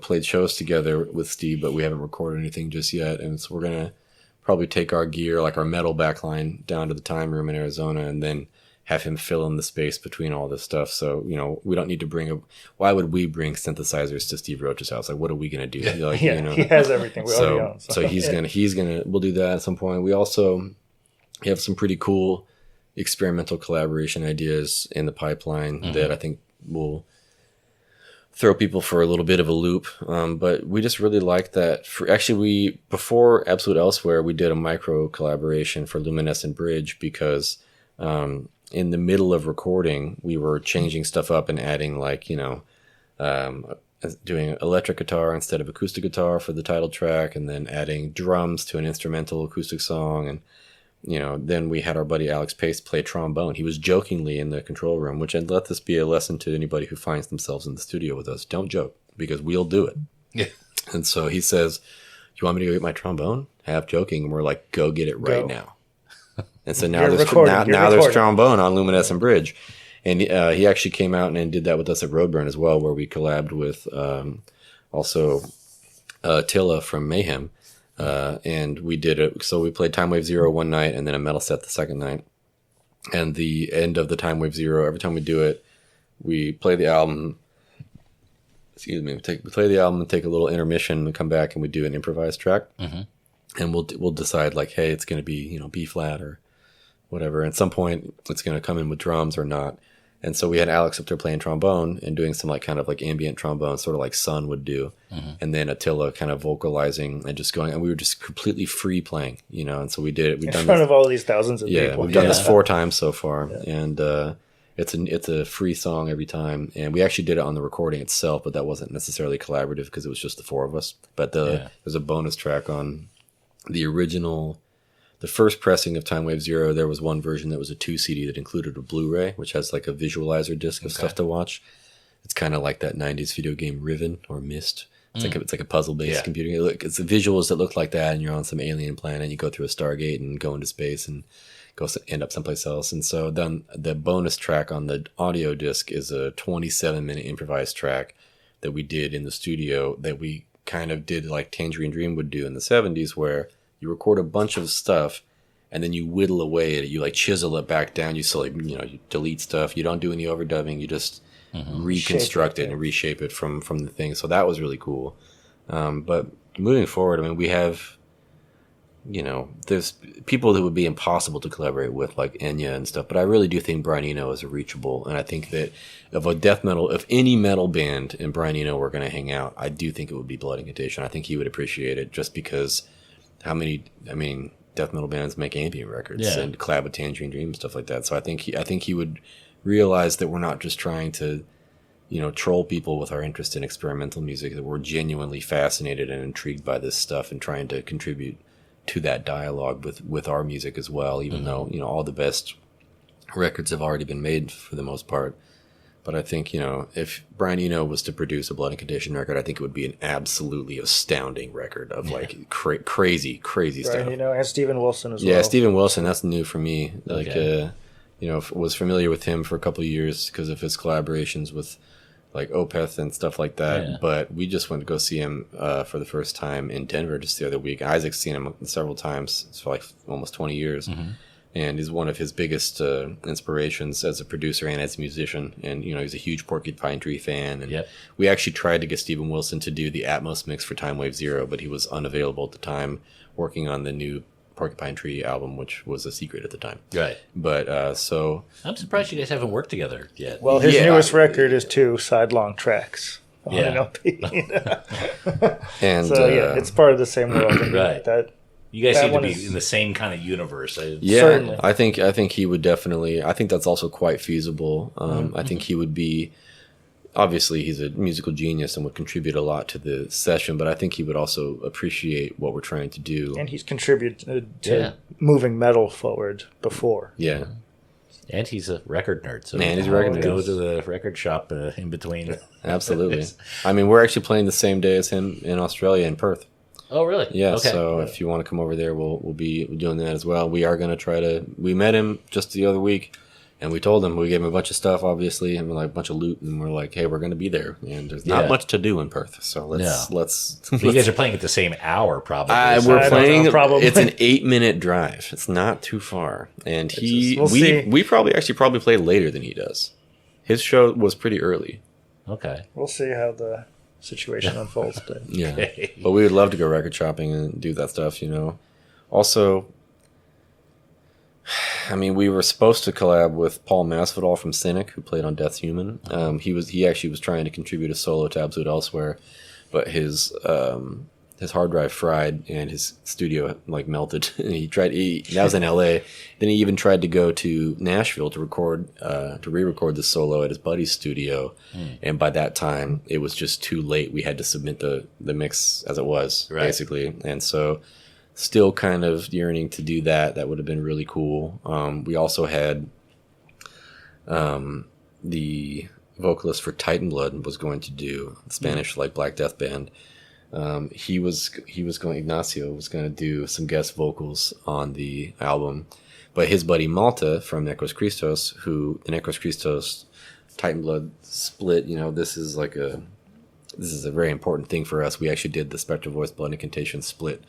played shows together with Steve, but we haven't recorded anything just yet. And so we're going to probably take our gear, like our metal backline, down to the Time Room in Arizona, and then have him fill in the space between all this stuff. So we don't need to why would we bring synthesizers to Steve Roach's house? Like, what are we going to do? Like, he has everything. We already own. So he's gonna we'll do that at some point. We also have some pretty cool experimental collaboration ideas in the pipeline that I think will throw people for a little bit of a loop. But we just really like that. Before Absolute Elsewhere, we did a micro collaboration for Luminescent Bridge because in the middle of recording, we were changing stuff up and adding doing electric guitar instead of acoustic guitar for the title track, and then adding drums to an instrumental acoustic song. And then we had our buddy Alex Pace play trombone. He was jokingly in the control room, which I'd let this be a lesson to anybody who finds themselves in the studio with us. Don't joke, because we'll do it. Yeah. And so he says, you want me to go get my trombone? Half joking. And we're like, go get it right now. And so now there's trombone on Luminescent Bridge. And he actually came out and did that with us at Roadburn as well, where we collabed with also Tilla from Mayhem. And we did it. So we played Time Wave Zero one night and then a metal set the second night. And the end of the Time Wave Zero, every time we do it, we play the album. We play the album and take a little intermission and come back and we do an improvised track. Mm-hmm. And we'll decide like, hey, it's going to be, B flat or whatever. At some point, it's going to come in with drums or not. And so we had Alex up there playing trombone and doing some kind of ambient trombone, sort of like Sun would do. Mm-hmm. And then Attila kind of vocalizing and just going, and we were just completely free playing, And so we did it. We've done front of all these thousands of people. We've done this 4 times so far. Yeah. And it's a free song every time. And we actually did it on the recording itself, but that wasn't necessarily collaborative because it was just the 4 of us. But there's a bonus track on the original. The first pressing of Time Wave Zero, there was one version that was a 2 CD that included a Blu-ray, which has a visualizer disc of stuff to watch. It's kind of like that 90s video game Riven or Myst. It's like a puzzle-based computing. It's the visuals that look like that, and you're on some alien planet. You go through a Stargate and go into space and end up someplace else. And so then the bonus track on the audio disc is a 27-minute improvised track that we did in the studio that we kind of did like Tangerine Dream would do in the 70s, where you record a bunch of stuff and then you whittle away at it. You like chisel it back down. You still like, you delete stuff. You don't do any overdubbing. You just reconstruct it and reshape it from the thing. So that was really cool. But moving forward, I mean, we have, there's people that would be impossible to collaborate with, like Enya and stuff. But I really do think Brian Eno is reachable, and I think that if any metal band and Brian Eno were going to hang out, I do think it would be Blood Incantation. I think he would appreciate it, just because death metal bands make ambient records and collab with Tangerine Dream and stuff like that. So I think he would realize that we're not just trying to, troll people with our interest in experimental music, that we're genuinely fascinated and intrigued by this stuff and trying to contribute to that dialogue with our music as well, even though, all the best records have already been made for the most part. But I think, if Brian Eno was to produce a Blood Incantation record, I think it would be an absolutely astounding record of like crazy stuff. Brian Eno and Steven Wilson as well. Yeah, Steven Wilson, that's new for me. Like, was familiar with him for a couple of years because of his collaborations with like Opeth and stuff like that. Yeah. But we just went to go see him for the first time in Denver just the other week. Isaac's seen him several times for like almost 20 years. And is one of his biggest inspirations as a producer and as a musician. And, he's a huge Porcupine Tree fan. And we actually tried to get Steven Wilson to do the Atmos mix for Time Wave Zero, but he was unavailable at the time, working on the new Porcupine Tree album, which was a secret at the time. Right. But so... I'm surprised you guys haven't worked together yet. Well, his newest record is 2 sidelong tracks on an LP. And so, it's part of the same world. Right. You guys seem to be in the same kind of universe. Certainly. I think he would definitely. I think that's also quite feasible. I think he would be. Obviously, he's a musical genius and would contribute a lot to the session. But I think he would also appreciate what we're trying to do. And he's contributed to moving metal forward before. Yeah. And he's a record nerd. So he's a record nerd. Go to the record shop in between. Absolutely. I mean, we're actually playing the same day as him in Australia, in Perth. Oh, really? Yeah, okay. So if you want to come over there, we'll be doing that as well. We are going to try to... We met him just the other week, and we told him, we gave him a bunch of stuff, obviously, and like a bunch of loot, and we're like, hey, we're going to be there. And there's not much to do in Perth, so let's you guys are playing at the same hour, probably. We're playing... It's an 8-minute drive. It's not too far. And we probably play later than he does. His show was pretty early. Okay. We'll see how the situation unfolds. But. Yeah, but we would love to go record shopping and do that stuff, Also, I mean, we were supposed to collab with Paul Masvidal from Cynic, who played on Death's Human. He actually was trying to contribute a solo to Absolute Elsewhere, but his hard drive fried and his studio like melted. That was in LA. Then he even tried to go to Nashville to re-record the solo at his buddy's studio. And by that time it was just too late. We had to submit the mix as it was, basically. And so still kind of yearning to do that. That would have been really cool. We also had the vocalist for Titan Blood was going to do the Spanish like Black Death band. Ignacio was going to do some guest vocals on the album, but his buddy Malta from Necros Christos, who the Necros Christos Titan Blood split, this is a very important thing for us. We actually did the Spectral Voice Blood Incantation split,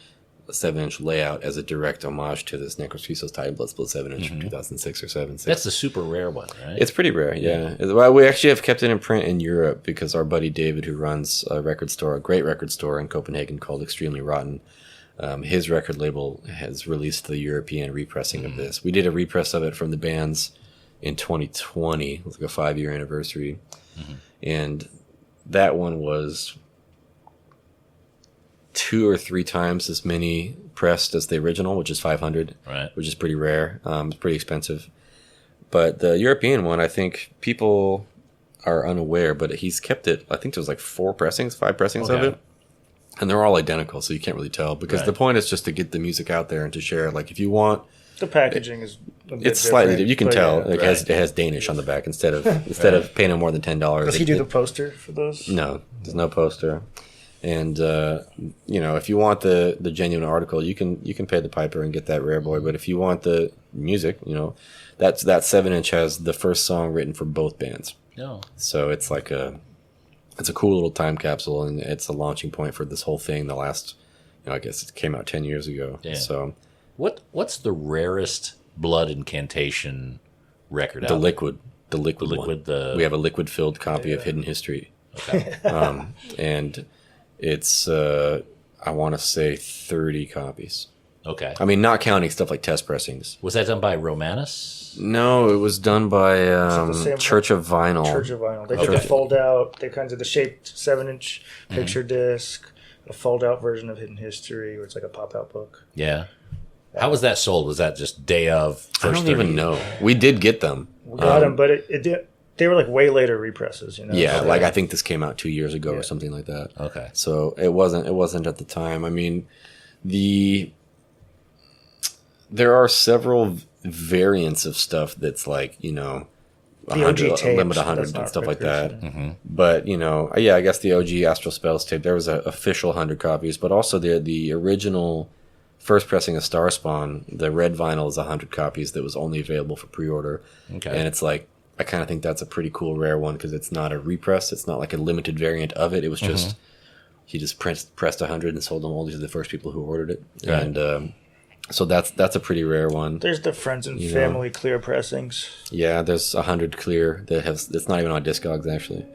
a 7-inch layout as a direct homage to this Necros Christos Titan Blood split 7-inch from 2006 or 7. That's the super rare one, right? It's pretty rare, yeah. Well, we actually have kept it in print in Europe because our buddy David, who runs a great record store in Copenhagen called Extremely Rotten, his record label has released the European repressing of this. We did a repress of it from the bands in 2020. It was like a 5-year anniversary. And that one was 2 or 3 times as many pressed as the original, which is 500, which is pretty rare. It's pretty expensive. But the European one, I think people are unaware, but he's kept it. I think there's like 5 pressings of it. And they're all identical, so you can't really tell. Because the point is just to get the music out there and to share. Like if you want... The packaging is a bit it's slightly different. You can tell. It has Danish on the back instead of paying them more than $10. Does he do the poster for those? No, there's no poster. And if you want the genuine article, you can pay the piper and get that rare boy. But if you want the music, that 7-inch has the first song written for both bands. No. So it's like it's a cool little time capsule, and it's a launching point for this whole thing. The last, I guess it came out 10 years ago. Yeah. So What's the rarest Blood Incantation record out The there? liquid one. We have a liquid-filled copy of Hidden History. Okay. And it's, I want to say 30 copies. Okay. I mean, not counting stuff like test pressings. Was that done by Romanus? No, it was done by the same Church of Vinyl. Church of Vinyl. They Okay. did a fold out. They kinds of the shaped 7-inch picture disc, a fold out version of Hidden History, where it's like a pop out book. Yeah. How was that sold? Was that just day of? I don't even know. We did get them. We got them, but it did. They were like way later represses, you know. Yeah, So like I think this came out 2 years ago or something like that. Okay. So it wasn't at the time. I mean, there are several variants of stuff that's like, you know, the OG tapes, limit 100 that's and not stuff like records, that. yeah. But, you know, yeah, I guess the OG Astral Spells tape, there was an official 100 copies, but also the original first pressing of Starspawn, the red vinyl is 100 copies that was only available for pre-order. Okay. And it's like, I kind of think that's a pretty cool rare one because it's not a repress. It's not like a limited variant of it. It was just, he just pressed 100 and sold them all. These are the first people who ordered it. Right. And so that's a pretty rare one. There's the Friends and Family clear pressings. Yeah, there's 100 clear that has, it's not even on Discogs actually.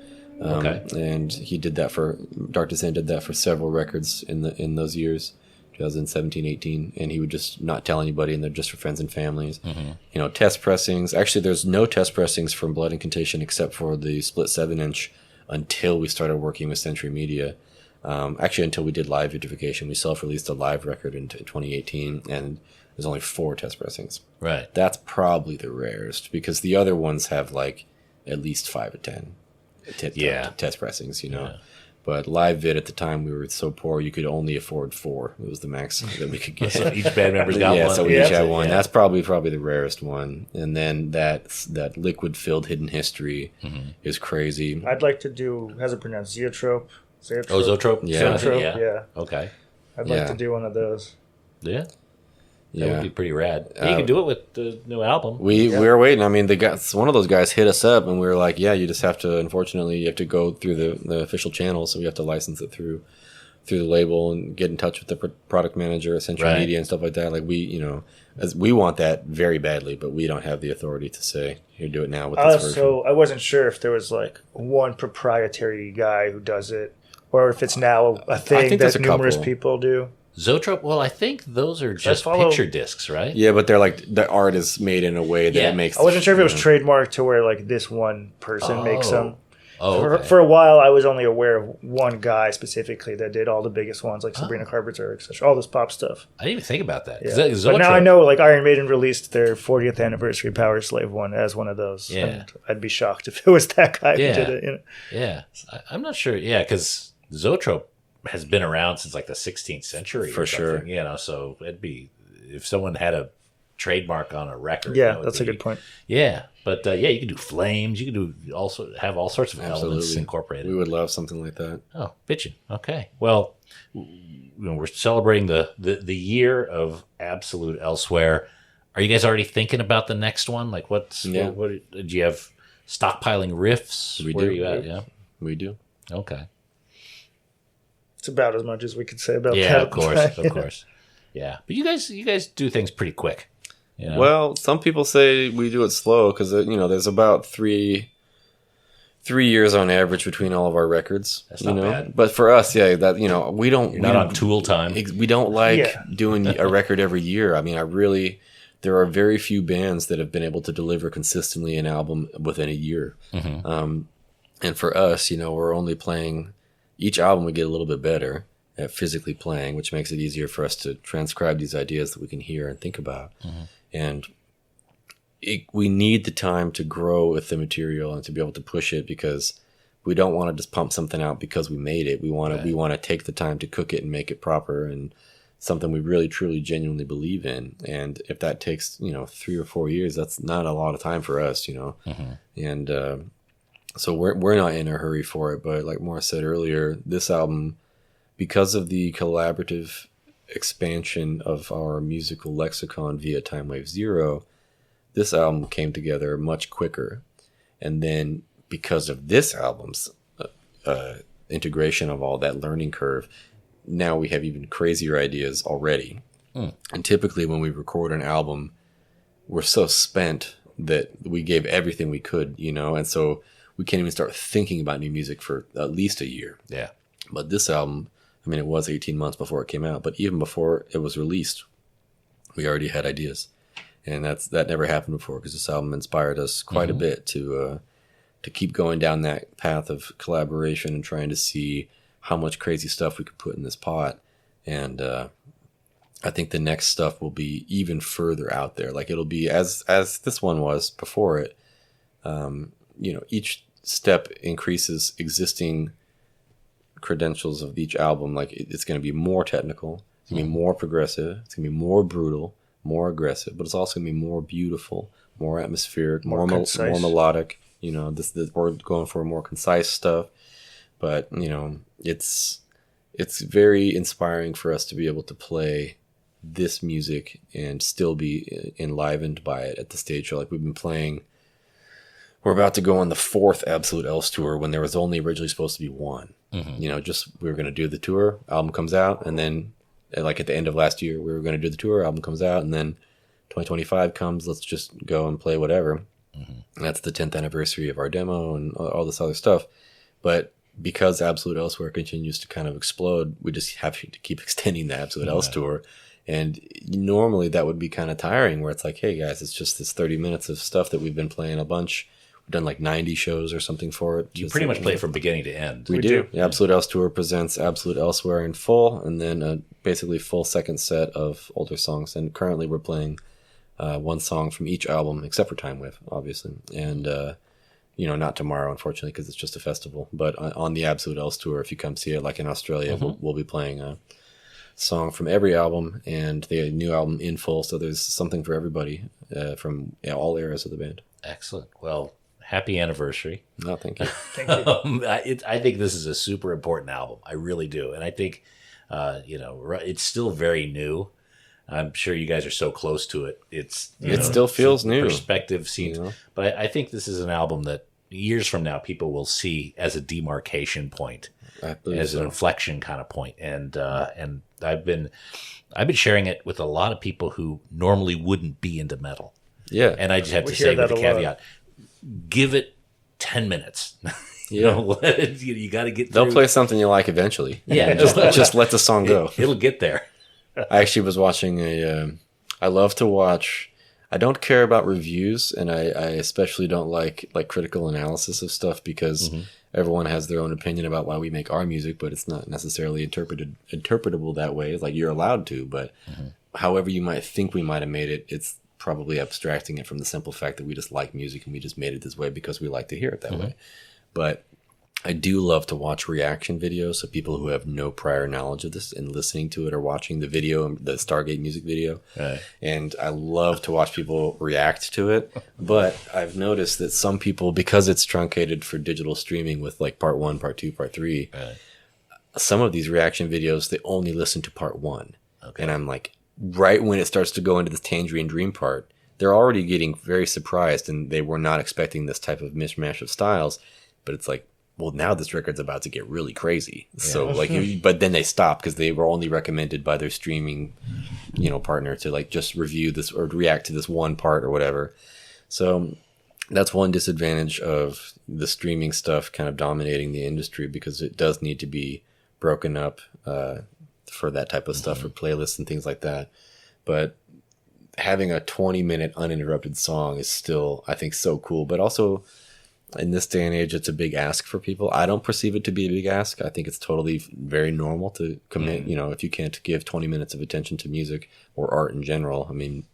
Okay. And he did that for, Dark Descent did that for several records in those years. 2017, 18, and he would just not tell anybody, and they're just for friends and families. You know, test pressings. Actually, there's no test pressings from Blood Incantation except for the split 7-inch until we started working with Century Media. Actually, until we did Live Vitrification. We self-released a live record in 2018, and there's only 4 test pressings. Right. That's probably the rarest because the other ones have like at least 5 or 10 test pressings, you know. Yeah. But Live Vid at the time, we were so poor, you could only afford 4. It was the max that we could get. So each band member's got one. So we each had one. Yeah. That's probably the rarest one. And then that liquid-filled Hidden History is crazy. I'd like to do, how's it pronounced? Zoetrope? Oh, Zoetrope? Yeah. Zoetrope, yeah. Okay. I'd like to do one of those. Yeah. That would be pretty rad. You can do it with the new album. We were waiting. I mean, one of those guys hit us up, and we were like, "Yeah, you just have to. Unfortunately, you have to go through the official channel, so we have to license it through the label and get in touch with the product manager at Century Media and stuff like that. Like we want that very badly, but we don't have the authority to say, "Here, do it now." With this version. So I wasn't sure if there was like one proprietary guy who does it, or if it's now a thing that numerous people do. Zoetrope, well, I think those are just picture discs, right? Yeah, but they're like the art is made in a way that it makes. I wasn't sure if it was trademarked to where like this one person makes them. Oh, okay. For a while, I was only aware of one guy specifically that did all the biggest ones, like Sabrina Carpenter, etc. All this pop stuff. I didn't even think about that. Yeah. But now I know, like Iron Maiden released their 40th anniversary Power Slave one as one of those. Yeah, and I'd be shocked if it was that guy who did it. You know? Yeah, I'm not sure. Yeah, because Zoetrope has been around since like the 16th century for sure. You know, so it'd be if someone had a trademark on a record. Yeah, that's a good point. Yeah, but you can do flames. You can do also have all sorts of elements incorporated. We would love something like that. Oh, bitchin'. Okay, well, we're celebrating the year of Absolute Elsewhere. Are you guys already thinking about the next one? Like, what do you have? Stockpiling riffs? Where are you at? Yeah, we do. Okay. It's about as much as we could say about that. Yeah, of course. Yeah, but you guys do things pretty quick. You know? Well, some people say we do it slow because there's about 3 years on average between all of our records. That's not bad. But for us, we don't. You're not on Tool time. We don't like doing a record every year. I mean, there are very few bands that have been able to deliver consistently an album within a year. And for us, we're only playing. Each album we get a little bit better at physically playing, which makes it easier for us to transcribe these ideas that we can hear and think about. And we need the time to grow with the material and to be able to push it because we don't want to just pump something out because we made it. We want to take the time to cook it and make it proper and something we really, truly, genuinely believe in. And if that takes 3 or 4 years, that's not a lot of time for us, And so we're not in a hurry for it, but like Morris said earlier, this album, because of the collaborative expansion of our musical lexicon via Time Wave Zero, this album came together much quicker. And then because of this album's integration of all that learning curve, now we have even crazier ideas already. And typically when we record an album, we're so spent that we gave everything we could, and so we can't even start thinking about new music for at least a year. Yeah. But this album, it was 18 months before it came out, but even before it was released, we already had ideas. And that never happened before, because this album inspired us quite a bit to keep going down that path of collaboration and trying to see how much crazy stuff we could put in this pot. And I think the next stuff will be even further out there. Like, it'll be as this one was before it. Each step increases existing credentials of each album. Like, it's going to be more technical, it's going to be more progressive, it's going to be more brutal, more aggressive, but it's also going to be more beautiful, more atmospheric, more melodic. We're going for more concise stuff, but it's very inspiring for us to be able to play this music and still be enlivened by it at the stage show. Like, we've been playing. We're about to go on the 4th Absolute Else tour when there was only originally supposed to be one. We were going to do the tour, album comes out, and then like at the end of last year, we were going to do the tour, album comes out, and then 2025 comes, let's just go and play whatever. And that's the 10th anniversary of our demo and all this other stuff. But because Absolute Elsewhere continues to kind of explode, we just have to keep extending the Absolute Else tour. And normally that would be kind of tiring, where it's like, hey guys, it's just this 30 minutes of stuff that we've been playing a bunch. We've done like 90 shows or something for it. You pretty much play it from beginning to end. We do. The Absolute Else Tour presents Absolute Elsewhere in full, and then a basically full second set of older songs. And currently we're playing one song from each album, except for Time Wave, obviously. And, not tomorrow, unfortunately, because it's just a festival. But on the Absolute Else Tour, if you come see it, like in Australia, we'll be playing a song from every album and the new album in full. So there's something for everybody from all eras of the band. Excellent. Well, happy anniversary. No, thank you. Thank you. I think this is a super important album. I really do. And I think, it's still very new. I'm sure you guys are so close to it. It still feels new. Perspective seems, but I think this is an album that years from now people will see as a demarcation point, as an inflection kind of point. And I've been sharing it with a lot of people who normally wouldn't be into metal. Yeah. And I just have to say with the caveat, give it 10 minutes. You got to get through. They'll play something you like eventually. Yeah. just let the song go. It'll get there. I actually was watching I love to watch, I don't care about reviews, and I especially don't like critical analysis of stuff, because everyone has their own opinion about why we make our music, but it's not necessarily interpretable that way. It's like, you're allowed to, but however you might think we might have made it, it's probably abstracting it from the simple fact that we just like music and we just made it this way because we like to hear it that way. But I do love to watch reaction videos of people who have no prior knowledge of this and listening to it or watching the video, the Stargate music video. Right. And I love to watch people react to it. But I've noticed that some people, because it's truncated for digital streaming with like part 1, part 2, part 3, some of these reaction videos, they only listen to part 1. Okay. And I'm like, right when it starts to go into this Tangerine Dream part, they're already getting very surprised, and they were not expecting this type of mishmash of styles. But it's like, well, now this record's about to get really crazy. Yeah. So like, but then they stop because they were only recommended by their streaming, partner to like just review this or react to this one part or whatever. So that's one disadvantage of the streaming stuff kind of dominating the industry, because it does need to be broken up for that type of stuff, for playlists and things like that. But having a 20-minute uninterrupted song is still, I think, so cool. But also, in this day and age, it's a big ask for people. I don't perceive it to be a big ask. I think it's totally very normal to commit. If you can't give 20 minutes of attention to music or art in general, I mean,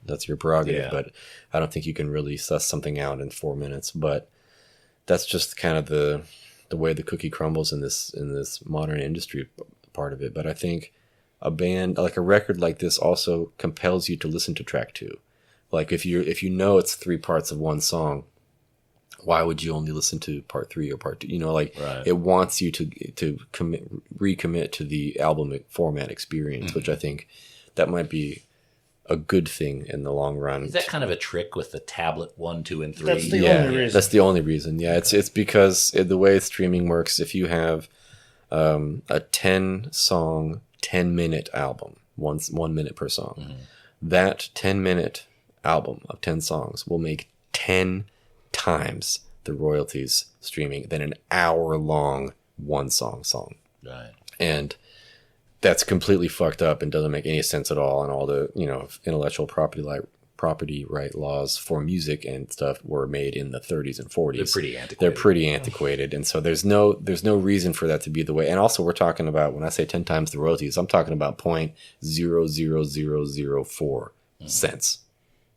that's your prerogative. Yeah. But I don't think you can really suss something out in 4 minutes. But that's just kind of the way the cookie crumbles in this modern industry part of it. But I think a band, like a record like this, also compels you to listen to track 2. Like if you know it's 3 parts of one song, why would you only listen to part 3 or part 2? It wants you to recommit to the album format experience, which I think that might be a good thing in the long run. Is that kind of a trick with the tablet 1, 2, and 3? That's the only reason. That's the only reason. Yeah, it's because the way streaming works, if you have a 10-song, 10-minute album, 1 minute per song. That 10-minute album of 10 songs will make 10 times the royalties streaming than an hour-long one-song. Right. And that's completely fucked up and doesn't make any sense at all. And all the, intellectual property right laws for music and stuff were made in the 30s and 40s. They're pretty antiquated. And so there's no reason for that to be the way. And also we're talking about, when I say 10 times the royalties, I'm talking about 0.00004 cents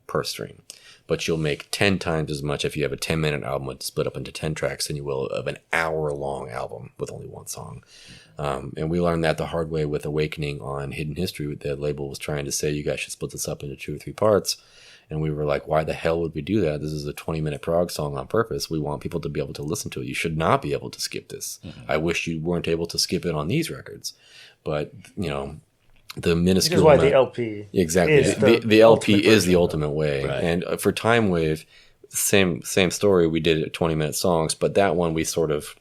per stream. But you'll make 10 times as much if you have a 10-minute album with split up into 10 tracks than you will of an hour-long album with only one song. And we learned that the hard way with Awakening on Hidden History. The label was trying to say, you guys should split this up into 2 or 3 parts. And we were like, why the hell would we do that? This is a 20-minute prog song on purpose. We want people to be able to listen to it. You should not be able to skip this. I wish you weren't able to skip it on these records. But, the minuscule Which is why the LP exactly is the LP is the ultimate way. Right. And for Time Wave, same story. We did it 20-minute songs, but that one we sort of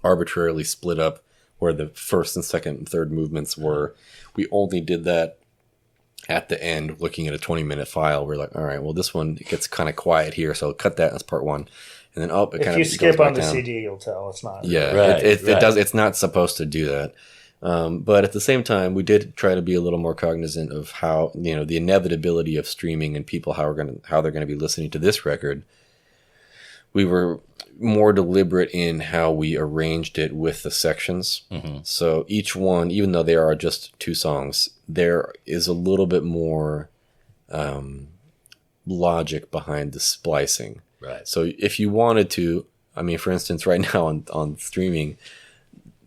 arbitrarily split up where the first and second and third movements were. We only did that at the end, looking at a 20-minute file. We're like, all right, well, this one gets kind of quiet here, so cut that as part 1. And then if you skip on the CD, you'll tell it's not. Yeah, right, it does. It's not supposed to do that. But at the same time, we did try to be a little more cognizant of how, the inevitability of streaming and people how they're going to be listening to this record. We were more deliberate in how we arranged it with the sections. So each one, even though there are just 2 songs, there is a little bit more logic behind the splicing. Right. So if you wanted to, for instance, right now on streaming,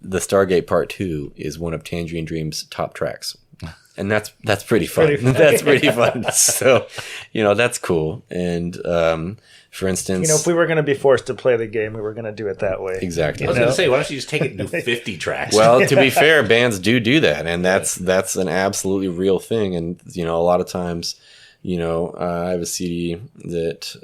the Stargate Part 2 is one of Tangerine Dream's top tracks. And that's pretty fun. That's pretty fun. So, that's cool. And for instance, if we were going to be forced to play the game, we were going to do it that way. Exactly. I was going to say, why don't you just take it and do 50 tracks? Well, to be fair, bands do that, and that's an absolutely real thing. And a lot of times, I have a CD that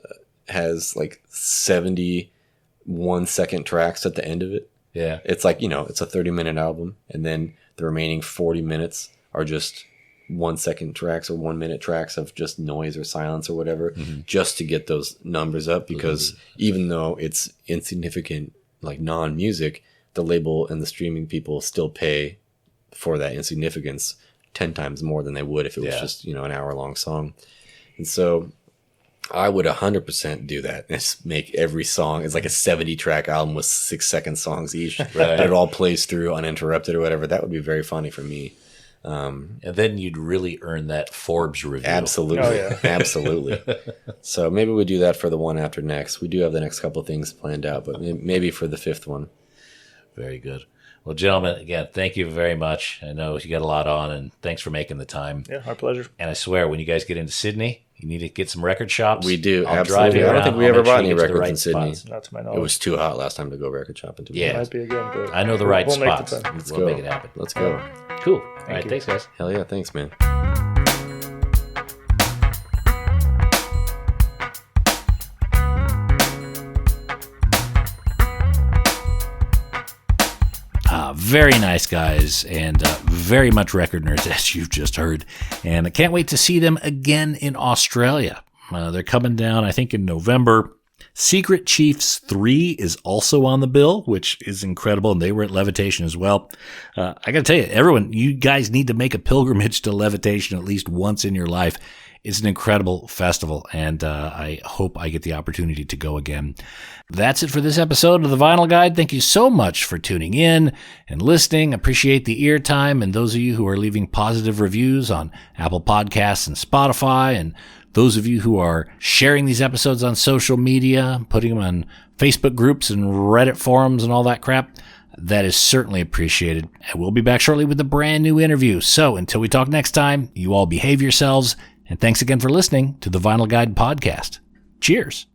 has like 71 second tracks at the end of it. Yeah. It's like, it's a 30-minute album, and then the remaining 40 minutes are just 1 second tracks or 1 minute tracks of just noise or silence or whatever, just to get those numbers up. Because even though it's insignificant, like non-music, the label and the streaming people still pay for that insignificance 10 times more than they would if it was just, an hour-long song. And so I would 100% do that. Just make every song, it's like a 70-track album with 6-second songs each. That it all plays through uninterrupted or whatever. That would be very funny for me. And then you'd really earn that Forbes review. Absolutely. Oh, yeah. Absolutely. So maybe we do that for the one after next. We do have the next couple of things planned out, but maybe for the 5th one. Very good. Well, gentlemen, again, thank you very much. I know you got a lot on, and thanks for making the time. Yeah, our pleasure. And I swear, when you guys get into Sydney, you need to get some record shops. We do, I'll absolutely. drive you I don't around. think we I'll ever make sure bought you any get to the records right in Sydney. spots. Not to my It knowledge. was too hot last time to go record shopping. To be Yeah. honest. Might be again, but I know the right we'll make the spots. time. Let's We'll go. make it happen. Let's go. Cool. All right, you. thanks, guys. Hell yeah. Thanks, man. Very nice guys, and very much record nerds, as you've just heard. And I can't wait to see them again in Australia. They're coming down, I think, in November. Secret Chiefs 3 is also on the bill, which is incredible, and they were at Levitation as well. I got to tell you, everyone, you guys need to make a pilgrimage to Levitation at least once in your life. It's an incredible festival, and I hope I get the opportunity to go again. That's it for this episode of The Vinyl Guide. Thank you so much for tuning in and listening. Appreciate the ear time, and those of you who are leaving positive reviews on Apple Podcasts and Spotify, and those of you who are sharing these episodes on social media, putting them on Facebook groups and Reddit forums and all that crap. That is certainly appreciated. And we'll be back shortly with a brand new interview. So until we talk next time, you all behave yourselves. And thanks again for listening to the Vinyl Guide podcast. Cheers.